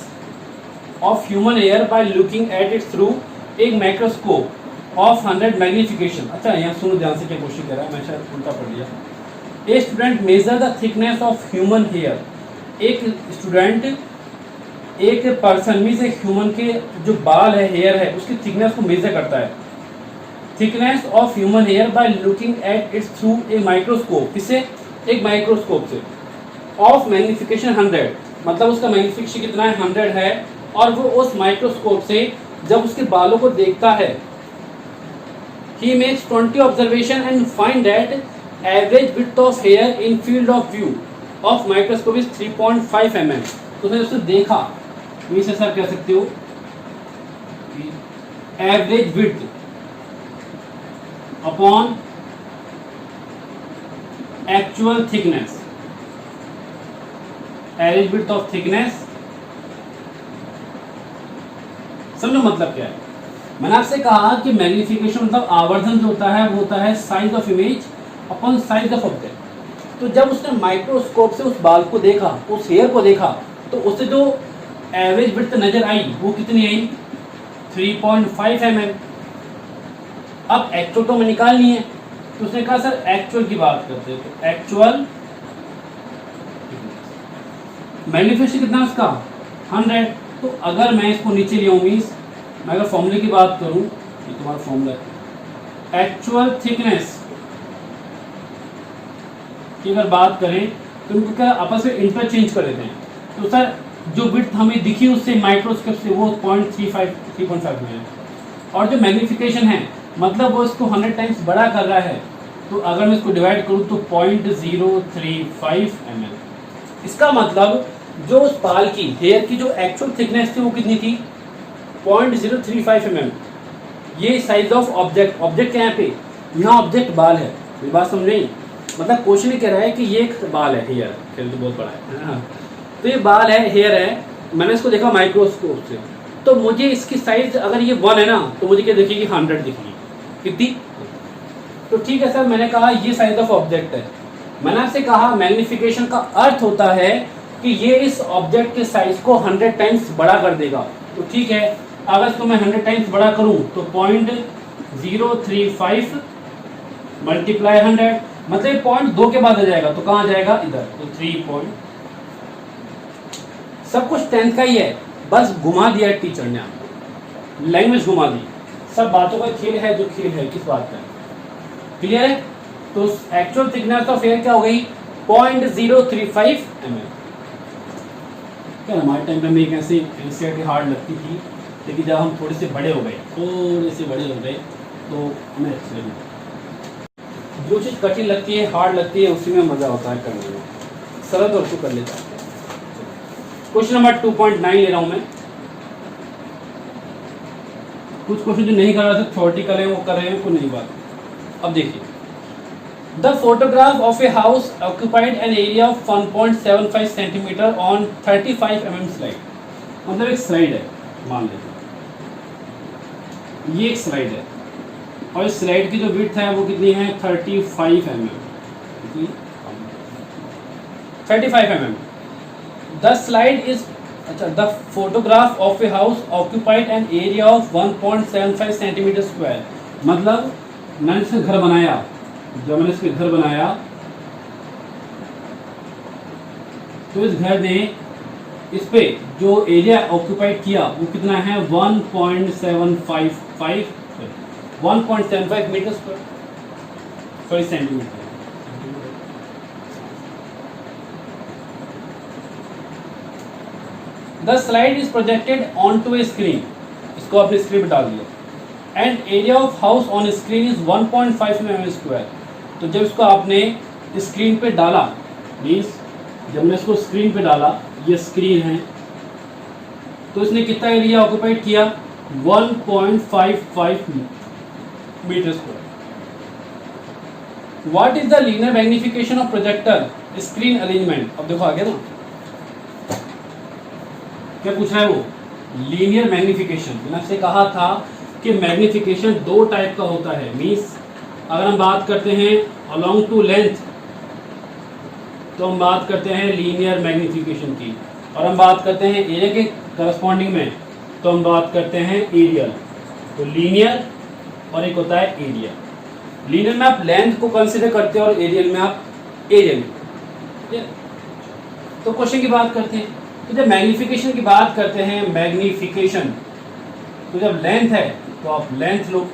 of human hair by looking at it through एक माइक्रोस्कोप ऑफ 100 मैग्निफिकेशन। अच्छा यहाँ सुनो ध्यान से क्या क्वेश्चन कर रहा है, मैं शायद उल्टा पढ़ लिया। A student measure the thickness of human hair. एक स्टूडेंट एक पर्सन मीन्स एक ह्यूमन के जो बाल है, हेयर है, उसकी थिकनेस को मेजर करता है। Thickness of human hair by looking at its through a microscope, इसे एक माइक्रोस्कोप से, ऑफ मैग्निफिकेशन 100 मतलब उसका मैग्निफिकेशन कितना है, 100 है, और वो उस माइक्रोस्कोप से जब उसके बालों को देखता है, he makes 20 observation and find that average width of hair in field of view of microscope is 3.5 mm। तो उसने उसे देखा, इसे सर कह सकते हो average width upon actual thickness, average width of thickness. समझो मतलब क्या है, मैंने आपसे कहा कि मैग्नीफिकेशन मतलब आवर्धन जो होता है वो होता है size of image upon size of object. तो जब उसने माइक्रोस्कोप से उस बाल को देखा, उस हेयर को देखा, तो उससे जो एवरेज विड्थ नजर आई वो कितनी आई, 3.5 mm। अब एक्चुअल तो हमें निकालनी है, तो उसने कहा सर एक्चुअल की बात करते हैं, तो एक्चुअल मैग्नीफिकेशन कितना है उसका 100। तो अगर मैं इसको नीचे ले आऊँ, मीन्स मैं अगर फॉर्मूले की बात करूं, ये तुम्हारा फॉर्मूला है, एक्चुअल थिकनेस की अगर बात करें तो इनको क्या आपस में इंटरचेंज कर देते हैं। तो सर जो विड्थ हमें दिखी उससे माइक्रोस्कोप से वो 3.5 में है, और जो मैग्नीफिकेशन है मतलब वो इसको 100 टाइम्स बड़ा कर रहा है। तो अगर मैं इसको डिवाइड करूं तो 0.035 mm। इसका मतलब जो उस बाल की हेयर की जो एक्चुअल थिकनेस थी वो कितनी थी, 0.035 mm। ये साइज ऑफ ऑब्जेक्ट, ऑब्जेक्ट क्या है पे, यहाँ ऑब्जेक्ट बाल है, ये बात समझ नहीं। मतलब क्वेश्चन कह रहा है कि ये एक बाल है, हेयर खेल तो बहुत बड़ा है हाँ। तो ये बाल है, हेयर है, मैंने इसको देखा माइक्रोस्कोप से, तो मुझे इसकी साइज अगर ये 1 है ना तो मुझे क्या दिखेगी, 100 दिखेगी। कितनी, तो ठीक है सर, मैंने कहा ये साइज ऑफ ऑब्जेक्ट है। मैंने आपसे कहा मैग्नीफिकेशन का अर्थ होता है कि ये इस ऑब्जेक्ट के साइज को 100 टाइम्स बड़ा कर देगा। तो ठीक है, अगर इसको मैं 100 टाइम्स बड़ा करूं तो 0.035 मल्टीप्लाई 100, मतलब 0.2 के बाद आ जाएगा, तो कहाँ जाएगा, इधर। तो 3 सब कुछ 10th का ही है, बस घुमा दिया टीचर ने आपको, लैंग्वेज घुमा दी। सब बातों का खेल है, जो खेल है किस बात का, क्लियर है। तो एक्चुअल थिकनेस ऑफ एयर क्या हो गई, 0.035 mm। क्या हमारे टाइम में एक ऐसी एनसीईआरटी हार्ड लगती थी, लेकिन जब हम थोड़े से बड़े हो गए, तो हमें अच्छी लगी। जो चीज़ कठिन लगती है, हार्ड लगती है, उसी में मज़ा होता है करने में, सरल तो उसको कर लेता है। क्वेश्चन नंबर 2.9 ले रहा हूँ मैं। कुछ क्वेश्चन जो नहीं कर रहा था थ्योरेटिकल है वो कर रहे हैं, कोई नहीं बात। अब देखिए, the photograph of a house occupied an area of 1.75 centimetre on 35 mm slide. मतलब एक स्लाइड है, मान लेते ये एक स्लाइड है, और इस स्लाइड की जो विड्थ है वो कितनी है, 35 mm। 35 mm। The slide is, अच्छा, the photograph of a house occupied an area of 1.75 centimetre square. मतलब मैंने इसका घर बनाया, जब मैंने इसके घर बनाया तो इस घर ने इस पे जो एरिया ऑक्यूपाइड किया वो कितना है, 1.75 metre square, sorry centimetre. The slide is projected on to a screen, इसको आपने स्क्रीन पर डाल दिया, and area of house on screen is 1.5 mm square. तो जब इसको आपने स्क्रीन पे डाला, मीन्स जब मैं इसको स्क्रीन पे डाला, ये स्क्रीन है, तो इसने कितना एरिया ऑक्यूपाइड किया, 1.55 metre square. What is the linear magnification of projector screen arrangement. अब देखो आगे ना क्या पूछ रहा है वो, लीनियर मैग्निफिकेशन। मैंने आपसे कहा था कि मैग्निफिकेशन 2 टाइप का होता है। मीन्स अगर हम बात करते हैं अलोंग टू लेंथ तो हम बात करते हैं लीनियर मैग्निफिकेशन की, और हम बात करते हैं एरिया के करस्पॉन्डिंग में तो हम बात करते हैं एरियल। तो लीनियर और एक होता है एरिया। लीनियर में आप लेंथ को कंसिडर करते हैं और एरियल में आप एरियल। तो क्वेश्चन की बात करते हैं, तो जब मैग्निफिकेशन की बात करते हैं, मैग्निफिकेशन तो जब लेंथ है तो आप लेंथ लो,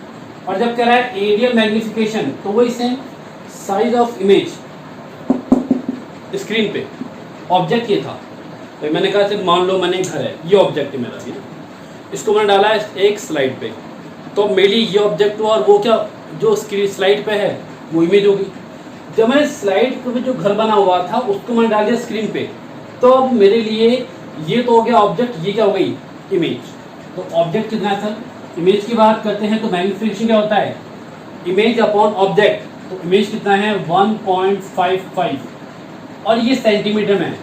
और जब कह रहा है एरियल मैग्निफिकेशन तो वही same size of image screen पे। ऑब्जेक्ट ये था, तो मैंने कहा सिर्फ मान लो मैंने घर है, ये ऑब्जेक्ट है मेरा, इसको मैंने डाला है एक स्लाइड पे, तो मेरी ये ऑब्जेक्ट हुआ और वो क्या जो स्क्रीन स्लाइड पे है वो इमेज होगी। जब मैंने स्लाइड पे जो घर बना हुआ था उसको मैंने डाल दिया स्क्रीन पे, तो अब मेरे लिए ये तो हो गया ऑब्जेक्ट, ये क्या हो गई इमेज। तो ऑब्जेक्ट कितना है सर, इमेज की बात करते हैं तो मैग्निफिकेशन क्या होता है, इमेज अपॉन ऑब्जेक्ट। तो इमेज कितना है 1.55, और ये सेंटीमीटर में है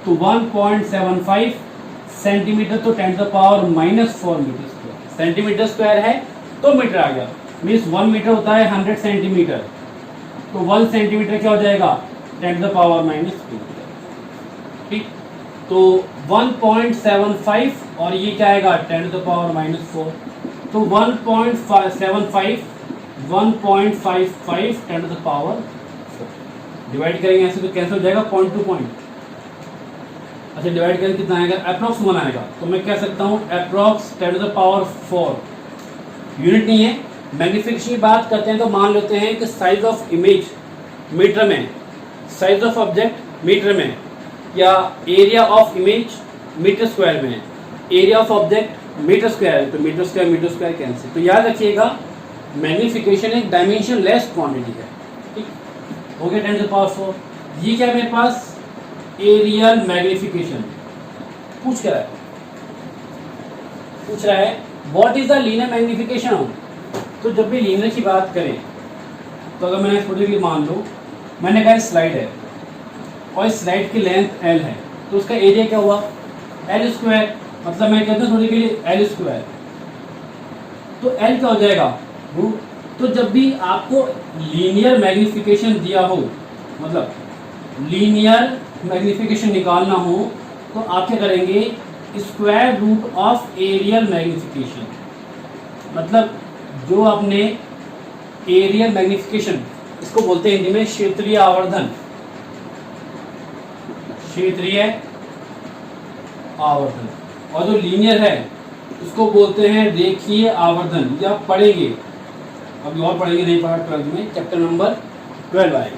तो 1.75 सेंटीमीटर, तो 10⁻⁻⁴ मीटर स्क्वायर। सेंटीमीटर स्क्वायर है तो मीटर आ गया। मीन्स 1 मीटर होता है 100 सेंटीमीटर, तो 1 सेंटीमीटर क्या हो जाएगा 10 टू द पावर -2। ठीक, तो 1.75 और ये क्या आएगा 10 टू द पावर -4। तो 1.75 1.55 10 टू द पावर 4 डिवाइड करेंगे ऐसे तो कैंसिल हो जाएगा पॉइंट टू पॉइंट। अच्छा डिवाइड करेंगे कितना आएगा अप्रॉक्स 1 आएगा, तो मैं कह सकता हूँ approx 10 to the power 4। Unit नहीं है, मैग्नीफिकेशन की बात करते हैं तो मान लेते हैं कि साइज ऑफ इमेज मीटर में, साइज ऑफ ऑब्जेक्ट मीटर में, या area of image metre square में, area of object metre square है, तो मीटर स्क्वायर कैंसिल। तो याद रखिएगा मैग्नीफिकेशन एक डायमेंशन लेस क्वांटिटी है। ठीक हो गया 10 टू द पावर 4। ये क्या है मेरे पास एरियल मैग्नीफिकेशन पूछ रहा है what is the linear magnification. तो जब भी लीनियर की बात करें तो अगर मैंने थोड़ी देर मान लो मैंने कहा स्लाइड है और इस स्लाइड की लेंथ l है, तो उसका एरिया क्या हुआ l स्क्वायर, मतलब मैं कहता हूँ थोड़ी के लिए l स्क्वायर, तो l क्या हो जाएगा रूट। तो जब भी आपको लीनियर मैग्नीफिकेशन दिया हो, मतलब लीनियर मैग्नीफिकेशन निकालना हो, तो आप क्या करेंगे square root of areal magnification, मतलब जो आपने एरियल मैग्नीफिकेशन इसको बोलते हैं हिंदी में क्षेत्रीय आवर्धन, क्षेत्रीय आवर्धन, और जो लीनियर है उसको बोलते हैं रेखीय आवर्धन। ये आप पढ़ेंगे, अभी और पढ़ेंगे, नहीं पढ़ा 12 में, चैप्टर नंबर 12 आएगा।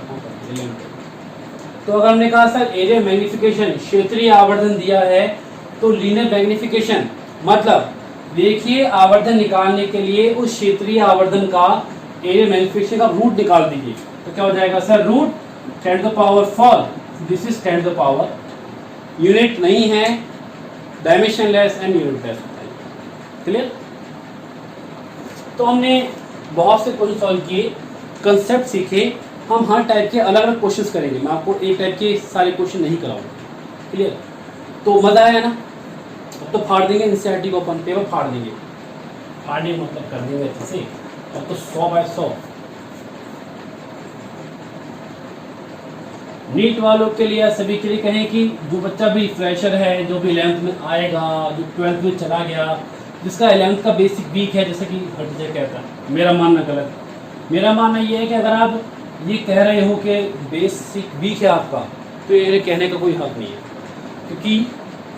तो अगर हमने कहा सर एरिया मैग्नीफिकेशन क्षेत्रीय आवर्धन दिया है, तो लीनियर मैग्नीफिकेशन मतलब रेखीय आवर्धन निकालने के लिए उस क्षेत्रीय आवर्धन का एरिया मैग्नीफिकेशन का रूट निकाल दीजिए। तो क्या हो जाएगा sir root 10 to the power 4, this is 10 to the power, unit नहीं है, dimensionless and unitless होता है। क्लियर। तो हमने बहुत से क्वेश्चन सॉल्व किए, कंसेप्ट सीखे, हम हर टाइप के अलग अलग क्वेश्चंस करेंगे, मैं आपको एक टाइप के सारे क्वेश्चन नहीं कराऊंगा। क्लियर। तो मजा आया ना। अब तो फाड़ देंगे एनसीईआरटी को, अपन पेपर फाड़ देंगे, फाड़ने मतलब कर देंगे अच्छे से। अब तो 100 बाय 100 नीट वालों के लिए, सभी के लिए कहें कि जो बच्चा भी फ्रेशर है, जो भी 11th में आएगा, जो 12th में चला गया, जिसका 11th का बेसिक वीक है, जैसे कि हर टीचर कहता है, मेरा मानना गलत है। मेरा मानना ये है कि अगर आप ये कह रहे हो कि बेसिक वीक है आपका, तो ये कहने का कोई हक नहीं है, क्योंकि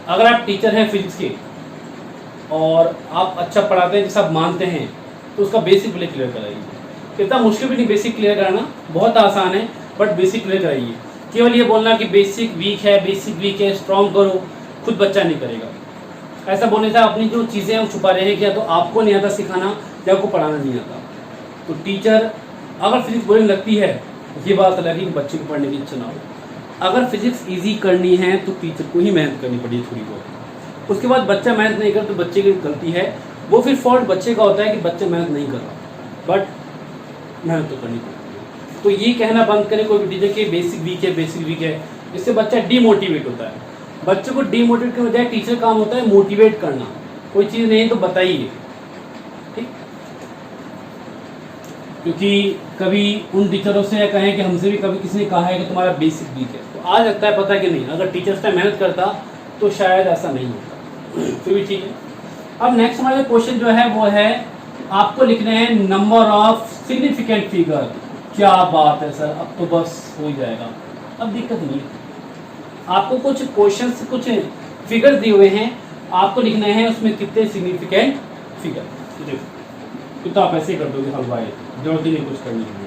अगर आप टीचर हैं फिजिक्स के और आप अच्छा पढ़ाते हैं जैसा आप मानते हैं, तो उसका बेसिक पहले क्लियर कराइए। इतना मुश्किल भी नहीं बेसिक क्लियर कराना, बहुत आसान है, बट बेसिक क्लियर कराइए। केवल ये बोलना कि बेसिक वीक है स्ट्रॉन्ग करो, खुद बच्चा नहीं करेगा। ऐसा बोलने से अपनी जो चीज़ें हैं वो छुपा रहे हैं कि या तो आपको नहीं आता सिखाना या आपको पढ़ाना नहीं आता। तो टीचर अगर फिजिक्स बोरिंग लगती है, ये बात अलग है कि बच्चे को पढ़ने की इच्छा ना हो। अगर फिजिक्स इजी करनी है तो टीचर को ही मेहनत करनी पड़ेगी थोड़ी बहुत। उसके बाद बच्चा मेहनत नहीं कर तो बच्चे की गलती है, वो फिर फॉल्ट बच्चे का होता है कि बच्चा मेहनत नहीं कर रहा, बट मेहनत तो करनी पड़ती है। तो ये कहना बंद करें कोई भी टीचर कि बेसिक वीक है, इससे बच्चा डीमोटिवेट होता है। बच्चे को डीमोटिवेट करने बजाय टीचर काम होता है मोटिवेट करना। कोई चीज़ नहीं तो बताइए, ठीक। क्योंकि कभी उन टीचरों से कहें कि हमसे भी कभी किसी ने कहा है कि तुम्हारा बेसिक वीक है, तो आज लगता है पता कि नहीं, अगर टीचर्स टाइम मेहनत करता तो शायद ऐसा नहीं होता। फिर भी ठीक है। अब नेक्स्ट हमारा क्वेश्चन जो है वो है, आपको लिखने हैं नंबर ऑफ सिग्निफिकेंट फिगर। क्या बात है सर, अब तो बस हो ही जाएगा, अब दिक्कत नहीं है। आपको कुछ क्वेश्चंस, कुछ फिगर दिए हुए हैं, आपको लिखना है उसमें कितने सिग्निफिकेंट फिगर। तो देखो तो आप ऐसे कर दोगे हलवाई, जरूरत ही नहीं कुछ करनी है।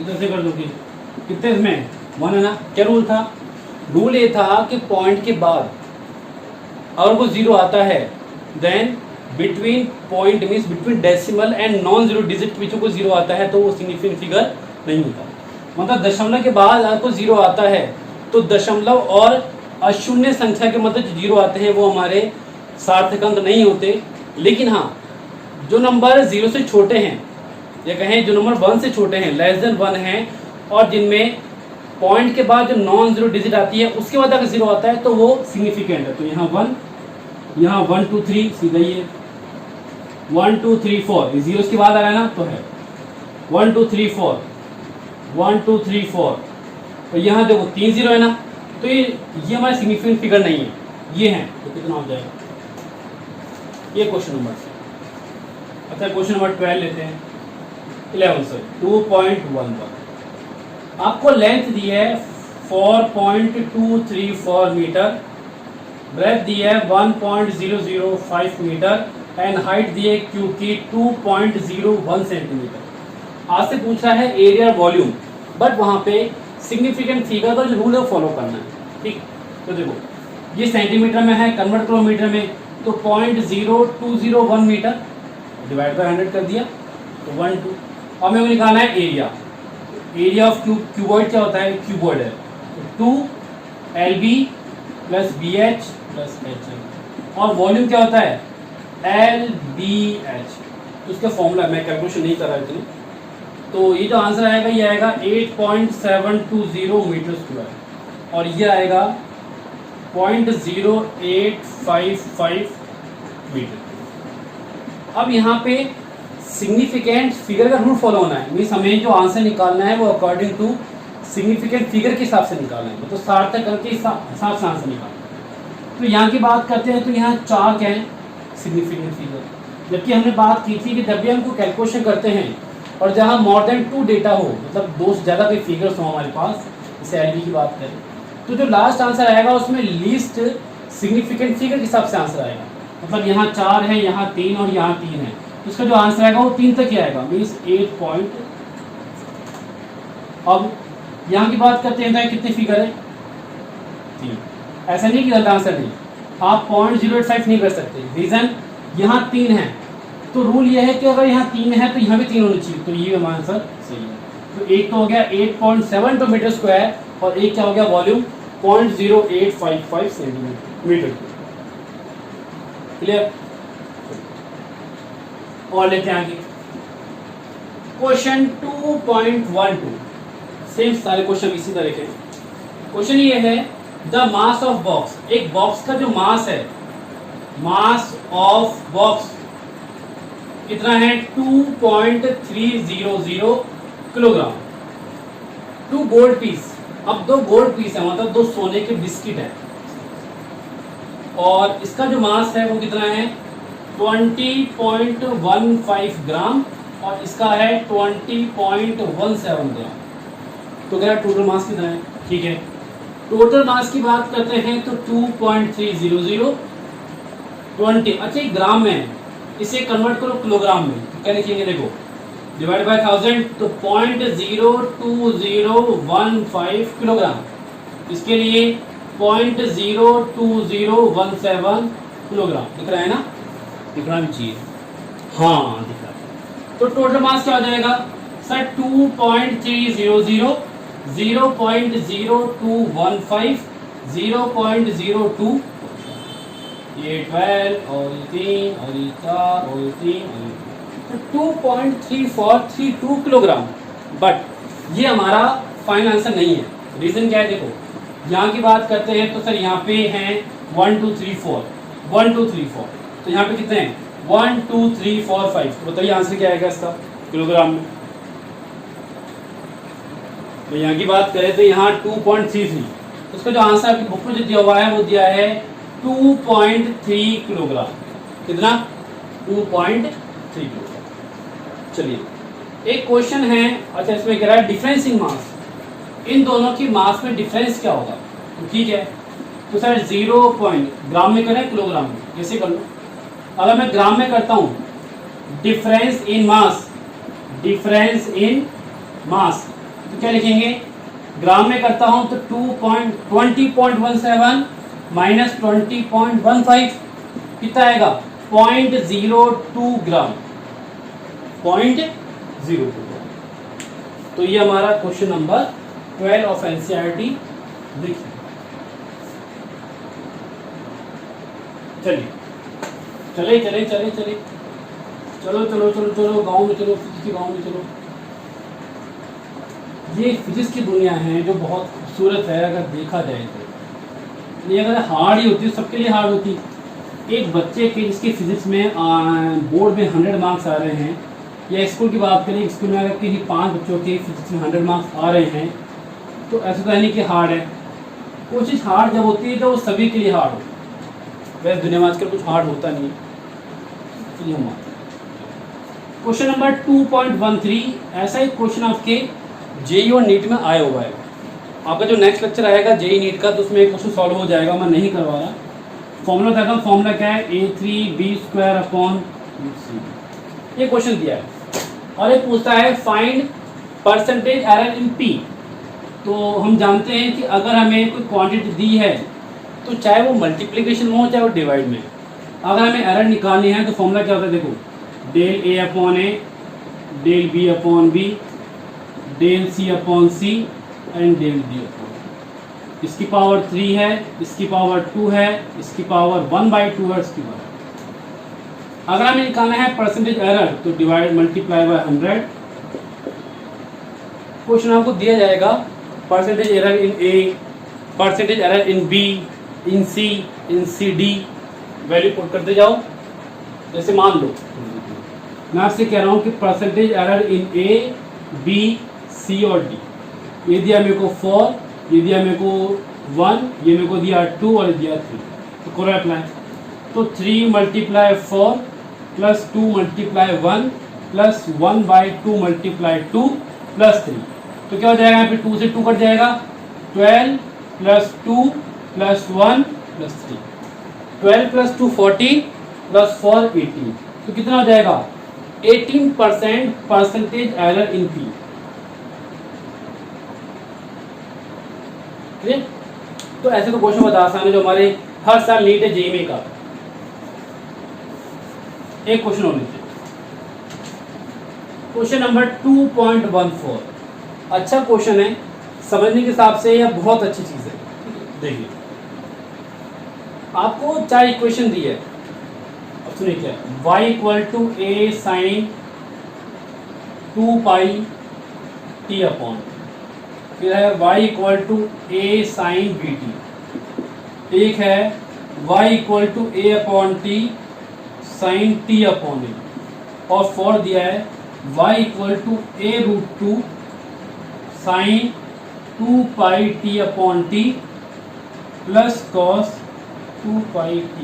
इधर से कर दो कि कितने इसमें 1 है ना। क्या रूल था? रूल ये था कि पॉइंट के बाद अगर वो 0 आता है then between point means between decimal and non zero digit के बीच को 0 आता है तो वो सिग्निफिकेंट फिगर नहीं होता। मतलब दशमलव के बाद अगर कोई 0 आता है तो दशमलव और अशून्य संख्या के मतलब जो 0 आते हैं वो हमारे सार्थक अंक नहीं होते। लेकिन हाँ, जो नंबर 0 से छोटे हैं या कहें जो नंबर 1 से छोटे हैं, लेस देन 1 हैं, और जिनमें पॉइंट के बाद जो नॉन जीरो डिजिट आती है उसके बाद अगर 0 आता है तो वो सिग्निफिकेंट है। तो यहाँ 1, यहाँ 1 2 3 सीधा ही है, 1 2 3 4 ये 0 के बाद आ रहा है ना, तो है 1 2 3 4 1 2 3 4, और यहाँ देखो 3 0 है ना, तो ये हमारा सिग्निफिकेंट फिगर नहीं है, ये है। तो कितना हो जाएगा ये क्वेश्चन नंबर से। अच्छा क्वेश्चन नंबर 12 लेते हैं, 11 सॉरी 2.11। आपको लेंथ दी है 4.234 मीटर, ब्रेथ दी है 1.005 मीटर एंड हाइट दी है क्यू की 2.01 सेंटीमीटर। आज से पूछ रहा है एरिया वॉल्यूम, बट वहाँ पे सिग्निफिकेंट फिगर का जो रूल है फॉलो करना है। ठीक, तो देखो ये सेंटीमीटर में है, कन्वर्ट करो मीटर में, तो 0.0201 मीटर डिवाइड बाय 100 कर दिया तो 1 2। अब मेरे को निकालना है एरिया। एरिया ऑफ क्यूबॉइड क्या होता है, क्यूबॉइड है तो 2 LB plus BH plus HL, और वॉल्यूम क्या होता है LBH। तो उसका फॉर्मूला मैं कैलकुलेशन नहीं कर रहा इतनी, तो ये जो आंसर आएगा ये आएगा 8.720 मीटर स्क्वायर, और ये आएगा 0.0855 मीटर। अब यहाँ पे सिग्निफिकेंट फिगर का रूल फॉलो होना है, मीन्स हमें जो आंसर निकालना है वो अकॉर्डिंग टू सिग्निफिकेंट फिगर के हिसाब से निकालना है, मतलब सार्थक अंक के हिसाब से आंसर निकालना है। तो यहाँ की बात करते हैं तो यहाँ 4 क्या है सिग्निफिकेंट फिगर, जबकि हमने बात की थी कि जब भी हम को कैलकुलेशन करते हैं और जहाँ मोर देन 2 डेटा हो, मतलब 2 से ज़्यादा कोई फिगर्स हो हमारे पास, जैसे LB की बात करें, तो जो लास्ट आंसर आएगा उसमें लीस्ट सिग्निफिकेंट फिगर के हिसाब से आंसर आएगा। मतलब यहाँ 4 है, यहाँ 3 और यहाँ 3 है, तो उसका जो आंसर आएगा वो 3 तक ही आएगा, मीन्स 8 पॉइंट। अब यहाँ की बात करते हैं तो कितने फिगर है 3। ऐसा नहीं कि गलत आंसर नहीं, आप 0.085 नहीं कर सकते, रीजन यहाँ 3 है, तो रूल ये है कि अगर यहाँ 3 है तो यहाँ भी 3 होनी चाहिए, तो ये हमारा आंसर सही है। तो एक तो हो गया 8.72 मीटर स्क्वायर, और एक क्या हो गया वॉल्यूम 0.0855 सेंटीमीटर। क्लियर? और लेते हैं आगे क्वेश्चन 2.12। सेम सारे क्वेश्चन इसी तरह के। क्वेश्चन ये है द मास ऑफ बॉक्स, एक बॉक्स का जो मास है, मास ऑफ बॉक्स कितना है 2.300 किलोग्राम। 2 गोल्ड पीस, अब 2 गोल्ड पीस है मतलब 2 सोने के बिस्किट है, और इसका जो मास है वो कितना है 20.15 ग्राम, और इसका है 20.17 ग्राम। तो क्या टोटल मास कितना है? ठीक है, टोटल मास की बात करते हैं तो 2.300 20, अच्छा ग्राम में है, इसे कन्वर्ट करो किलोग्राम में, तो क्या लिखेंगे देखो डिवाइड बाय 1000, तो 0.02015 किलोग्राम। इसके लिए 0.02017 किलोग्राम दिख रहा है ना, दिखना भी चाहिए, हाँ दिख रहा है। तो टोटल मास क्या हो जाएगा सर 2.300 0.0215 0.02, ये 12 और ये 3 और ये 4 और ये 3 और ये, तो 2.3432 किलोग्राम। बट ये हमारा फाइनल आंसर नहीं है। रीजन क्या है देखो, यहाँ की बात करते हैं तो सर यहाँ पे हैं 1 2 3 4 1 2 3 4, तो यहाँ पे कितने हैं 1 2 3 4 5, तो बताइए आंसर क्या आएगा इसका किलोग्राम में। तो यहाँ की बात करें तो यहाँ 2.33, उसका जो आंसर आपकी बुक में जो दिया हुआ है वो दिया है 2.3 किलोग्राम। कितना 2.3 किलोग्राम। चलिए एक क्वेश्चन है, अच्छा इसमें कह रहा है डिफरेंस इन मास, इन दोनों की मास में डिफरेंस क्या होगा। तो ठीक है, तो सर 0 पॉइंट ग्राम में करें किलोग्राम में, कैसे कर लो। अगर मैं ग्राम में करता हूँ difference in mass, difference in मास, तो क्या लिखेंगे ग्राम में करता हूँ तो 20.17 -20.15 कितना आएगा 0.02 ग्राम, 0.02 ग्राम। तो ये हमारा क्वेश्चन नंबर 12 ऑफ एनसीईआरटी। देखिए चलिए चले चले चले चले चलो चलो चलो चलो गांव में चलो, फिजिक्स के गांव में चलो। ये फिजिक्स की दुनिया है जो बहुत खूबसूरत है अगर देखा जाए तो। ये अगर हार्ड ही होती है सबके लिए हार्ड होती। एक बच्चे के जिसके फिजिक्स में बोर्ड में 100 मार्क्स आ रहे हैं, या स्कूल की बात करें, स्कूल में अगर किसी 5 बच्चों के फिजिक्स में 100 मार्क्स आ रहे हैं तो ऐसा तो है नहीं कि हार्ड है। कोई चीज़ हार्ड जब होती है तो वो सभी के लिए हार्ड होती है। वैसे दुनिया में आजकल कुछ हार्ड होता नहीं है। चलिए हम क्वेश्चन नंबर 2.13, ऐसा ही क्वेश्चन आपके जेई और नीट में आया हुआ है। आपका जो नेक्स्ट लेक्चर आएगा जेई नीट का, तो उसमें एक क्वेश्चन सॉल्व हो जाएगा, मैं नहीं करवा रहा। फॉर्मूला देखा, फॉर्मूला क्या है A3B² ये क्वेश्चन दिया है और ये पूछता है find percentage error in P। तो हम जानते हैं कि अगर हमें कोई क्वांटिटी दी है तो चाहे वो मल्टीप्लिकेशन में हो चाहे वो डिवाइड में, अगर हमें एरर निकालनी है तो फॉर्मूला क्या होता है, देखो del A/A, del B/B, del C/C and del D/D। इसकी पावर 3 है, इसकी पावर 2 है, इसकी पावर 1/2 है, इसकी पावर। अगर हमें निकालना है परसेंटेज एरर तो डिवाइड मल्टीप्लाई बाय 100। क्वेश्चन आपको दिया जाएगा percentage error in A, percentage error in B, in C, in CD, value put करते जाओ। जैसे मान लो मैं आपसे कह रहा हूँ कि percentage error in A, B, C और D, ये दिया मेरे को 4, ये दिया मेरे को 1, ये मेरे को दिया 2 और ये दिया 3। तो करो अप्लाई। तो 3 × 4 प्लस 2 × 1 प्लस 1/2 × 2 प्लस 3। तो क्या हो जाएगा, यहाँ पे 2 से 2 कट जाएगा, 12 plus 2 plus 1 plus 3, 12 plus 2 14 plus 4 18। तो कितना हो जाएगा 18% परसेंटेज एरर इन P। तो ऐसे तो क्वेश्चन बता आसान है जो हमारे हर साल नीट है जेईई में का। एक क्वेश्चन और लीजिए, क्वेश्चन नंबर 2.14। अच्छा क्वेश्चन है, समझने के हिसाब से यह बहुत अच्छी चीज है। देखिए आपको 4 इक्वेशन दी है, अब सुनिए क्या y = a sin 2πt/, फिर है y = a sin bt, एक है y = a/t sin t/a, और 4 दिया है y = a√2 sin 2πt/t plus cos 2πt।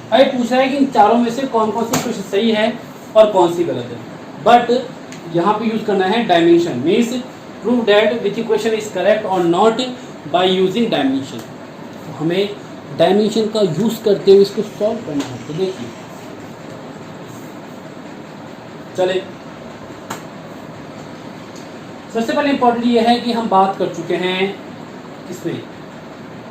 अरे पूछा है कि इन चारों में से कौन कौन सी क्वेश्चन सही है और कौन सी गलत है, बट यहाँ पे यूज करना है dimension, means prove that which equation is correct और नॉट बाय यूजिंग डायमेंशन। तो हमें डायमेंशन का यूज करते हुए इसको सॉल्व करना है। तो देखिए चले, सबसे पहले इंपॉर्टेंट ये है कि हम बात कर चुके हैं इसमें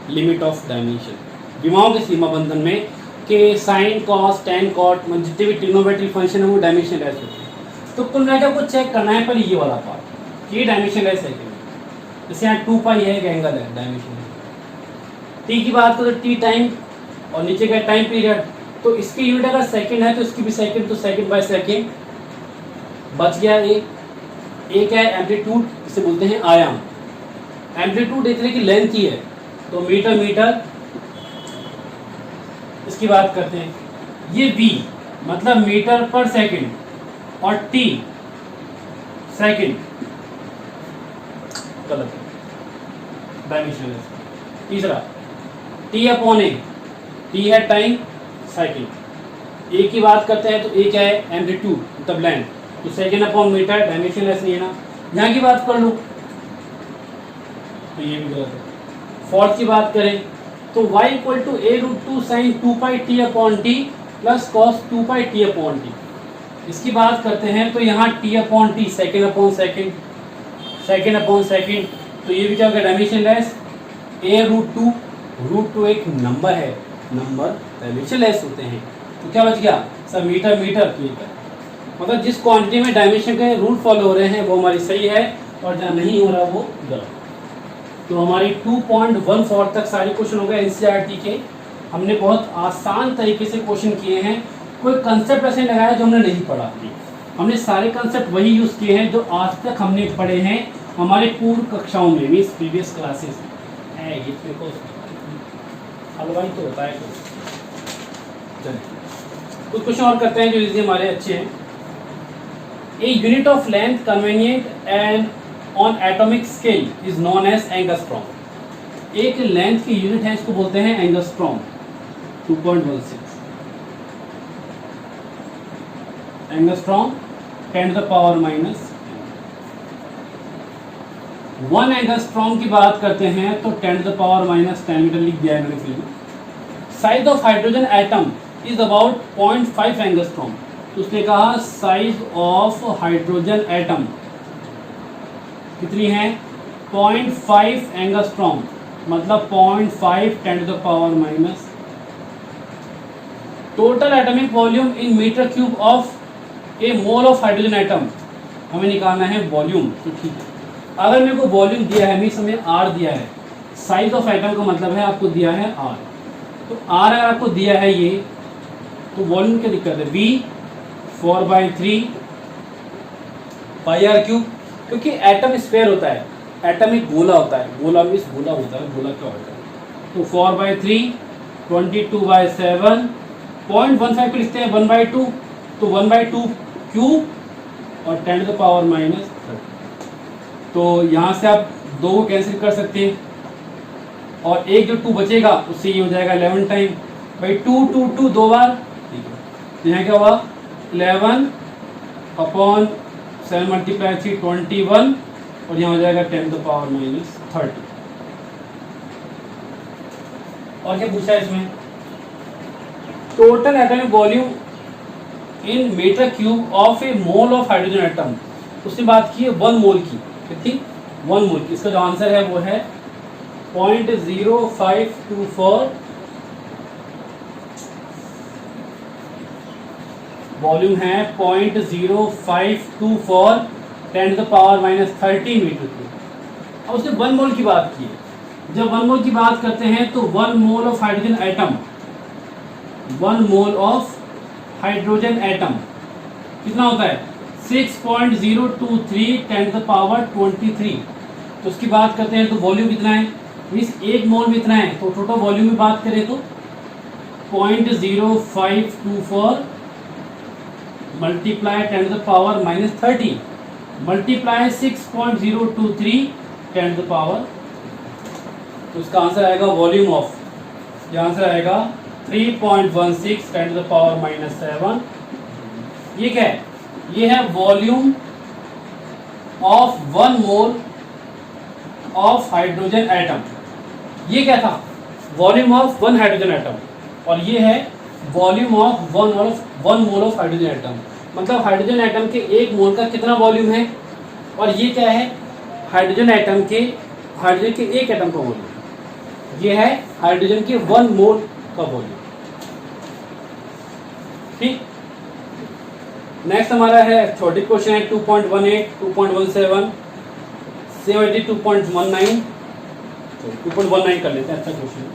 लिमिट ऑफ डायमेंशन, विमाओं के सीमा बंधन में, कि साइन कॉस टेन कॉट जितने भी ट्रिग्नोमेट्रिक फंक्शन है वो डायमेंशन लेस होते हैं। तो कुल मिलाकर आपको चेक करना है पहले ये वाला पार्ट कि डायमेंशन लेस है कि नहीं। जैसे यहाँ 2π है, एक एंगल है, डायमेंशन है। टी की बात करो टी टाइम और नीचे का टाइम पीरियड, तो इसकी यूनिट अगर सेकंड है तो इसकी भी सेकंड, तो सेकंड बाय सेकंड बच गया। एक है एम्पलीट्यूड, इसे बोलते हैं आयाम। एम्पलीट्यूड एक तरह की लेंथ ही है, तो मीटर मीटर इसकी बात करते हैं। ये v मतलब मीटर पर सेकंड, और t सेकंड, गलत है, डायमेंशन है। तीसरा t/a, t है टाइम, सेकंड। एक की बात करते हैं तो एक है एम्पलीट्यूड मतलब लेंथ, तो सेकंड/मीटर, डायमेंशन लेस नहीं है ना। यहाँ की बात कर लो तो ये भी गलत है। फोर्थ की बात करें तो y = a√2 sin 2πt/t plus cos 2πt/t। इसकी बात करते हैं तो यहाँ t/t सेकंड/सेकंड, सेकंड/सेकंड, तो ये भी क्या होगा डायमेंशन लेस। a√2 √2 एक नंबर है, नंबर पहले से लेस होते हैं, तो क्या बच गया सर, मीटर मीटर मीटर। मतलब जिस क्वांटिटी में डायमेंशन के रूल फॉलो हो रहे हैं वो हमारी सही है, और जहाँ नहीं हो रहा वो गलत। तो हमारी 2.14 तक सारे क्वेश्चन हो गए एनसीईआरटी के। हमने बहुत आसान तरीके से क्वेश्चन किए हैं, कोई कंसेप्ट ऐसे लगाया जो हमने नहीं पढ़ा। हमने सारे कंसेप्ट वही यूज़ किए हैं जो आज तक हमने पढ़े हैं हमारे पूर्व कक्षाओं में, मीन्स प्रीवियस क्लासेस है। ये देखो हलवाई तो होता है। चलिए कुछ क्वेश्चन और करते हैं जो इजी हमारे अच्छे हैं। A unit of length convenient and on atomic scale is known as angstrom. एक लेंथ की यूनिट है, इसको बोलते हैं एंगस्ट्रॉम। 2.16 एंगस्ट्रॉम 10⁻⁻⁻। 1 एंगस्ट्रॉम की बात करते हैं तो 10⁻⁻10 मीटर लिख दिया है मैंने फिर। Size of hydrogen atom is about 0.5 angstrom. तो उसने कहा साइज ऑफ हाइड्रोजन एटम कितनी है, 0.5 एंगस्ट्रॉम, मतलब 0.5 10⁻⁻। Total atomic volume in metre cube of a mole of hydrogen atom, हमें निकालना है वॉल्यूम। तो ठीक है, अगर मेरे को वॉल्यूम दिया है, मीन्स हमें आर दिया है, साइज ऑफ एटम का मतलब है आपको दिया है आर। तो आर अगर आपको दिया है ये, तो वॉल्यूम क्या दिक्कत है, V 4/3 पाई आर क्यूब, क्योंकि एटम स्फेयर होता है, एटम एक गोला होता है, गोला मीन्स गोला होता है, गोला क्या होता है। तो 4/3 22/7 0.15 को लिखते हैं 1/2, तो 1/2 क्यूब और 10⁻⁻30। तो यहाँ से आप 2 को कैंसिल कर सकते हैं, और एक जो 2 बचेगा उससे ये हो जाएगा 11 टाइम भाई 2 2 2 2 बार। ठीक है, तो यहाँ क्या हुआ 11/7 × 3 21, और यहाँ हो जाएगा 10⁻⁻30। और क्या पूछा है इसमें, total atomic volume in metre cube of a mole of hydrogen atom. उसने बात की है 1 मोल की, कितनी 1 मोल की। इसका जो आंसर है वो है 0.0524, वॉल्यूम है 0.0524 10⁻⁻30 मीटर क्यूब। अब उसने 1 मोल की बात की है। जब 1 मोल की बात करते हैं तो 1 मोल of hydrogen atom, 1 mole of hydrogen atom कितना होता है 6.023 10⁻23। तो उसकी बात करते हैं तो वॉल्यूम कितना है, मीन्स 1 मोल में इतना है। तो टोटल वॉल्यूम में बात करें तो 0.0524 मल्टीप्लाई 10⁻⁻30 मल्टीप्लाई 6.023 10⁻। तो उसका आंसर आएगा वॉल्यूम ऑफ, ये आंसर आएगा 3.16 10⁻⁻7। ये क्या है, ये है volume of 1 mole of hydrogen atom. ये क्या था, वॉल्यूम ऑफ 1 हाइड्रोजन एटम, और ये है volume of 1 mole of hydrogen atom. मतलब हाइड्रोजन एटम के 1 मोल का कितना वॉल्यूम है, और ये क्या है हाइड्रोजन के एक एटम का वॉल्यूम। ये है हाइड्रोजन के 1 मोल का वॉल्यूम। ठीक, नेक्स्ट हमारा है छोटी क्वेश्चन है 2.18 2.17 72.19 2.19 कर लेते हैं, अच्छा क्वेश्चन है।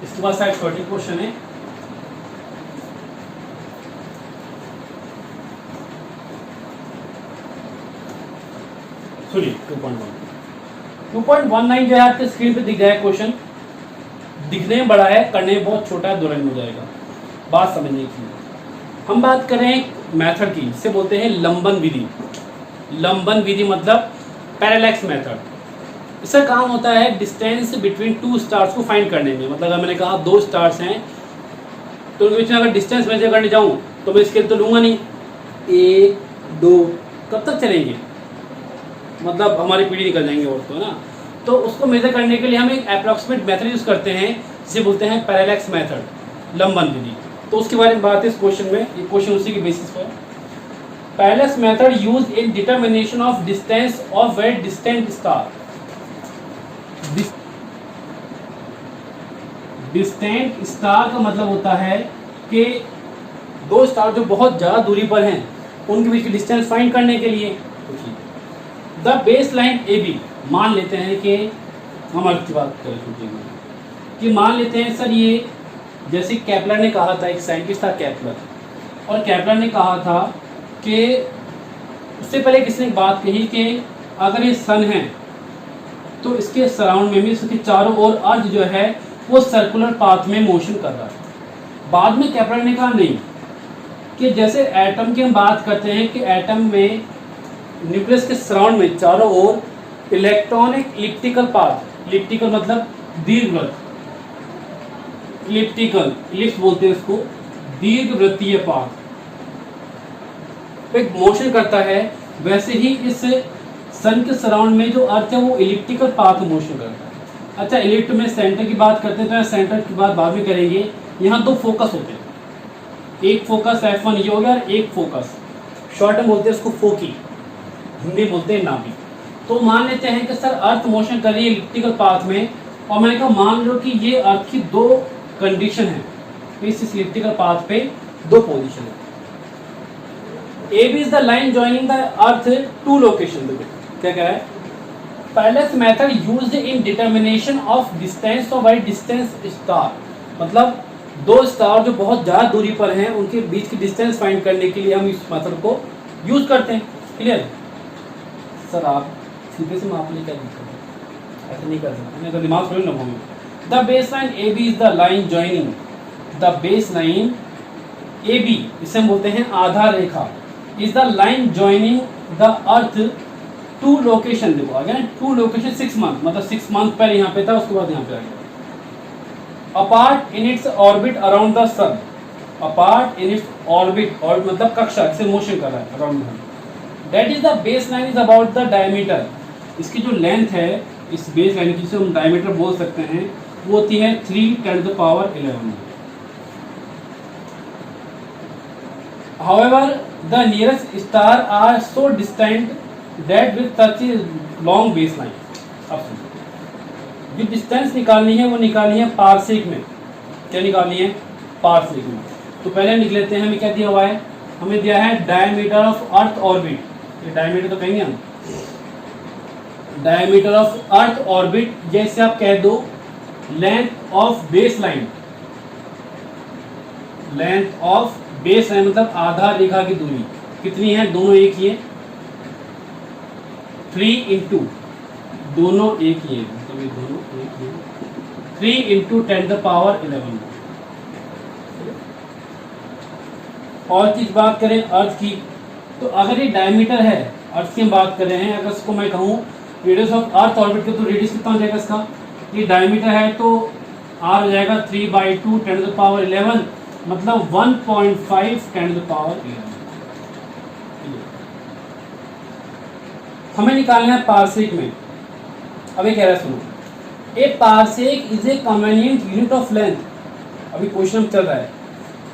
इसके बाद शायद छोटी क्वेश्चन है, सुनिए 2.19 जो है आपके स्क्रीन पे दिख जाएगा क्वेश्चन। दिखने में बड़ा है, करने में बहुत छोटा है, दोलन हो जाएगा। बात समझने की, हम बात करें मेथड की, इसे बोलते हैं लंबन विधि। लंबन विधि मतलब पैरेलैक्स मेथड। इसका काम होता है डिस्टेंस बिटवीन 2 स्टार्स को फाइंड करने में। मतलब अगर मैंने कहा 2 स्टार्स हैं तो उनके बीच में अगर डिस्टेंस मेजर करने जाऊं तो मैं स्केल तो लूंगा नहीं, 1 2 कब तक चलेंगे, मतलब हमारी पीढ़ी निकल जाएंगे और तो ना। तो उसको मेजर करने के लिए हम एक अप्रॉक्सीमेट मेथड यूज करते हैं जिसे बोलते हैं पैरेलैक्स मेथड, लंबन विधि। तो उसके बारे में बात है इस क्वेश्चन में, ये क्वेश्चन उसी के बेसिस पर। Parallax method use in determination of distance of very distant star. Distant star का मतलब होता है कि दो स्टार जो बहुत ज़्यादा दूरी पर हैं उनके बीच की डिस्टेंस फाइंड करने के लिए। The base line A B, मान लेते हैं कि हम अर्थ की बात करें कि मान लेते हैं सर ये जैसे केपलर ने कहा था, एक साइंटिस्ट था केपलर, और केपलर ने कहा था कि उससे पहले किसने एक बात कही कि अगर ये सन है तो इसके सराउंड में भी, इसके चारों ओर अर्थ जो है वो सर्कुलर पाथ में मोशन कर रहा है। बाद में केपलर ने कहा नहीं, कि जैसे एटम की हम बात करते हैं कि एटम में न्यूक्लियस के सराउंड में चारों ओर इलेक्ट्रॉन एक इलिप्टिकल पाथ, इलिप्टिकल मतलब दीर्घवृत्त, इलिप्टिकल, इलिप्स बोलते हैं इसको, दीर्घवृत्तीय पाथ एक मोशन करता है, वैसे ही इस सन के सराउंड में जो अर्थ है वो इलिप्टिकल पाथ मोशन करता है। अच्छा, इलिप्ट में सेंटर की बात करते हैं तो सेंटर की बात बाद में करेंगे। यहाँ दो फोकस होते हैं, एक फोकस F1 ये हो गया और एक फोकस शॉर्ट में बोलते हैं इसको फोकी, हिंदी बोलते हैं नाभि। तो मान लेते हैं कि सर अर्थ मोशन कर रही है इलिप्टिकल पाथ में, और मैंने कहा मान लो कि ये अर्थ की दो कंडीशन है, इस इलिप्टिकल पाथ पे दो पोजीशन है। A B is the line joining the earth to location. देखो क्या कह रहा है, parallel method used in determination of distance of by distance star, मतलब दो स्टार जो बहुत ज़्यादा दूरी पर हैं उनके बीच की डिस्टेंस फाइंड करने के लिए हम इस मेथड को यूज करते हैं। Clear sir? आप सीधे से माप क्या दिक्कत है, ऐसे नहीं कर सकते, तो दिमाग थोड़ी ना घूमे। The base line A B is the line joining the base line A B, इसे हम बोलते हैं आधार रेखा, is the line joining the earth to location. देखो आ गया टू लोकेशन, 6 मंथ, मतलब 6 मंथ पहले यहाँ पे था, उसके बाद यहाँ पे आ गया। Apart in its orbit around the sun, apart in its orbit, और मतलब कक्षा से मोशन कर रहा है around the, that is the base line is about the diameter. इसकी जो लेंथ है इस बेस लाइन की, जिसे हम डायमीटर बोल सकते हैं, वो होती है 3 × 10⁻11। However, the nearest star are so distant that with such a long baseline, अब जो डिस्टेंस निकालनी है वो निकालनी है पारसेक में। क्या निकालनी है? पारसेक में। तो पहले लिख लेते हैं, हमें क्या दिया हुआ है, हमें दिया है डायमीटर ऑफ अर्थ ऑर्बिट, ये डायमीटर तो कहेंगे हम, डायमीटर ऑफ अर्थ ऑर्बिट, जैसे आप कह दो length of base line, length of base line मतलब आधार रेखा की दूरी कितनी है, दोनों एक ही है, 3 × दोनों एक ही है, मतलब ये दोनों एक ही है, 3 × 10⁻11। और चीज बात करें अर्थ की, तो अगर ये डायमीटर है, अर्थ की हम बात कर रहे हैं, अगर इसको मैं कहूँ रेडियस ऑफ अर्थ ऑर्बिट का, तो रेडियस कितना हो जाएगा इसका, ये डायमीटर है तो आर हो जाएगा 3/2 10⁻11, मतलब 1.5 10⁻11। हमें निकालना है पारसेक में। अभी कह रहा है सुनो, a parsec is a convenient unit of length, अभी क्वेश्चन चल रहा है,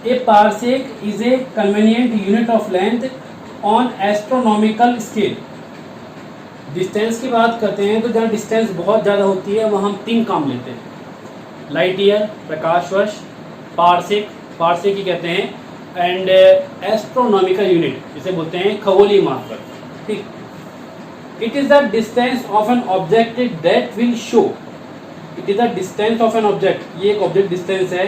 a parsec is a convenient unit of length on astronomical scale. Distance की बात करते हैं तो जहाँ डिस्टेंस बहुत ज़्यादा होती है वहाँ हम 3 काम लेते हैं, लाइट ईयर प्रकाश वर्ष, पारसेक, पारसेक ही कहते हैं, एंड एस्ट्रोनॉमिकल यूनिट जिसे बोलते हैं खगोलीय मात्रक। ठीक, it is the distance of an object that will show, it is the distance of an object, ये एक ऑब्जेक्ट डिस्टेंस है,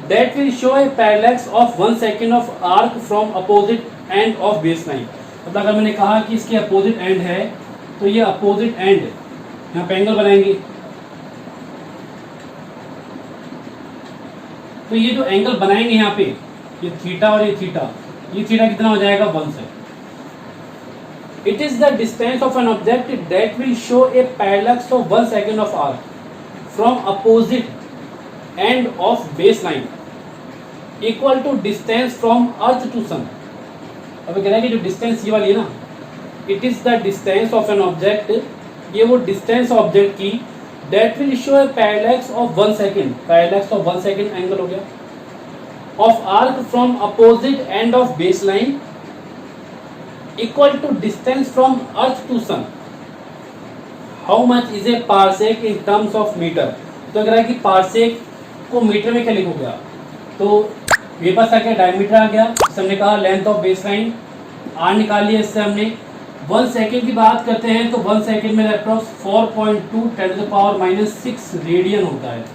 that will show a parallax of 1 second of arc from opposite end of base line. मतलब अगर मैंने कहा कि इसके अपोजिट एंड है तो ये अपोजिट एंड यहाँ पे एंगल बनाएंगे, तो ये जो एंगल बनाएंगे यहाँ पे, ये थीटा और ये थीटा कितना हो जाएगा 1 से। It is the distance of an object that will show a parallax of 1 second of arc from opposite end of base line equal to distance from earth to sun. अब कह रहा है कि जो डिस्टेंस ये वाली है ना, it is the distance of an object, ये वो डिस्टेंस ऑब्जेक्ट की, that will show a parallax of 1 second, parallax of 1 second angle हो गया, of arc from opposite end of base line equal to distance from earth to sun. How much is a parsec in terms of metre. तो अगर है कि पारसेक को मीटर में क्या लिखोगे आप? तो मेरे पास आ गया डायमीटर आ गया, इससे हमने कहा length of base line R निकाल लिया। इससे हमने 1 सेकेंड की बात करते हैं तो 1 सेकेंड में अप्रॉक्स 4.2 10⁻⁶ रेडियन होता है।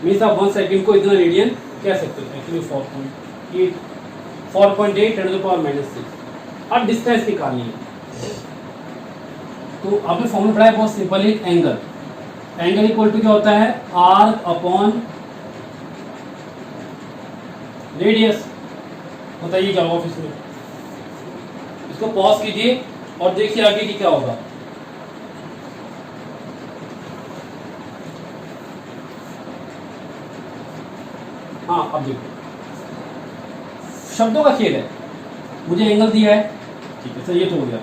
मीन्स आप 1 सेकेंड को इतना रेडियन कह सकते हो। एक्चुअली 4.8 10⁻⁶। अब डिस्टेंस निकालनी है तो आपने फॉर्मूला पढ़ा है बहुत सिंपल है, एंगल। एंगल इक्वल टू क्या होता है? Arc upon radius. बताइए क्या होगा इसमें? इसको पॉज कीजिए और देखिए आगे की क्या होगा। हाँ अब देखो, शब्दों का खेल है। मुझे एंगल दिया है, ठीक है सर, ये तो हो गया।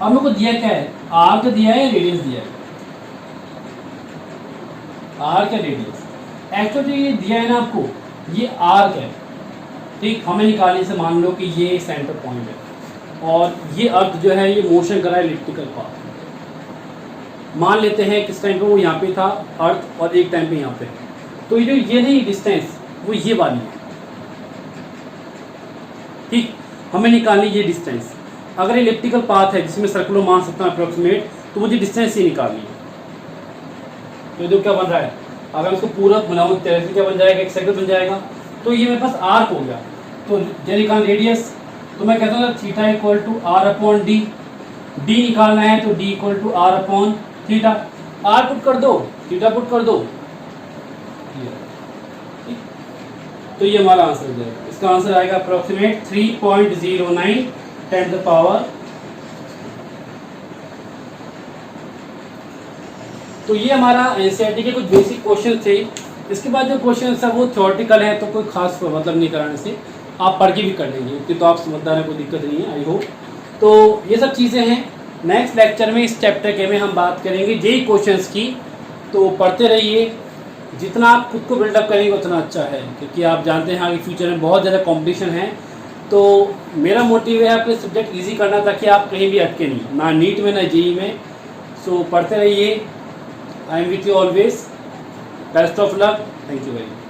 अब मेरे को दिया क्या है? आर्क दिया है, रेडियस दिया है। आर्क या रेडियस? एक्चुअली ये दिया है ना आपको, ये आर्क है, ठीक। हमें निकालने से मान लो कि ये सेंटर पॉइंट है और ये अर्थ जो है ये मोशन कर रहा है इलिप्टिकल पाथ। मान लेते हैं किस टाइम पे वो यहाँ पे था अर्थ और एक टाइम पे यहाँ पे, तो ये जो ये नहीं डिस्टेंस वो ये वाली है, ठीक। हमें निकालनी ये डिस्टेंस। अगर इलिप्टिकल पाथ है जिसमें सर्कुलर मान सकता हूँ अप्रोक्सीमेट, तो मुझे डिस्टेंस ही निकालनी है। तो जो क्या बन रहा है, अगर इसको पूरा बनाऊँ तरह से क्या बन जाएगा? एक सर्कल बन जाएगा। तो ये मेरे पास आर्क हो गया। तो जो निकाल रेडियस, तो मैं कहता हूँ theta equal to R upon D. D निकालना है तो D equal to R upon theta. R put कर दो, थीटा पुट कर दो, तो ये हमारा आंसर हो जाएगा। इसका आंसर आएगा अप्रोक्सीमेट 3.09 10⁻। तो ये हमारा एनसीईआरटी के कुछ बेसिक क्वेश्चन थे। इसके बाद जो क्वेश्चन है वो थ्योरेटिकल है, तो कोई खास मतलब नहीं कराने से आप पढ़ के भी कर लेंगे, इतनी तो आप समझदार हैं, कोई दिक्कत नहीं है आई होप। तो ये सब चीज़ें हैं। नेक्स्ट लेक्चर में इस चैप्टर के में हम बात करेंगे जेईई क्वेश्चंस की। तो पढ़ते रहिए, जितना आप खुद को बिल्डअप करेंगे उतना अच्छा है, क्योंकि आप जानते हैं आगे फ्यूचर में बहुत ज़्यादा कॉम्पिटिशन है। तो मेरा मोटिव है आपके सब्जेक्ट ईजी करना, ताकि आप कहीं भी अटके नहीं, ना नीट में ना जेईई में। सो पढ़ते रहिए। I am with you always. Best of luck. Thank you very much.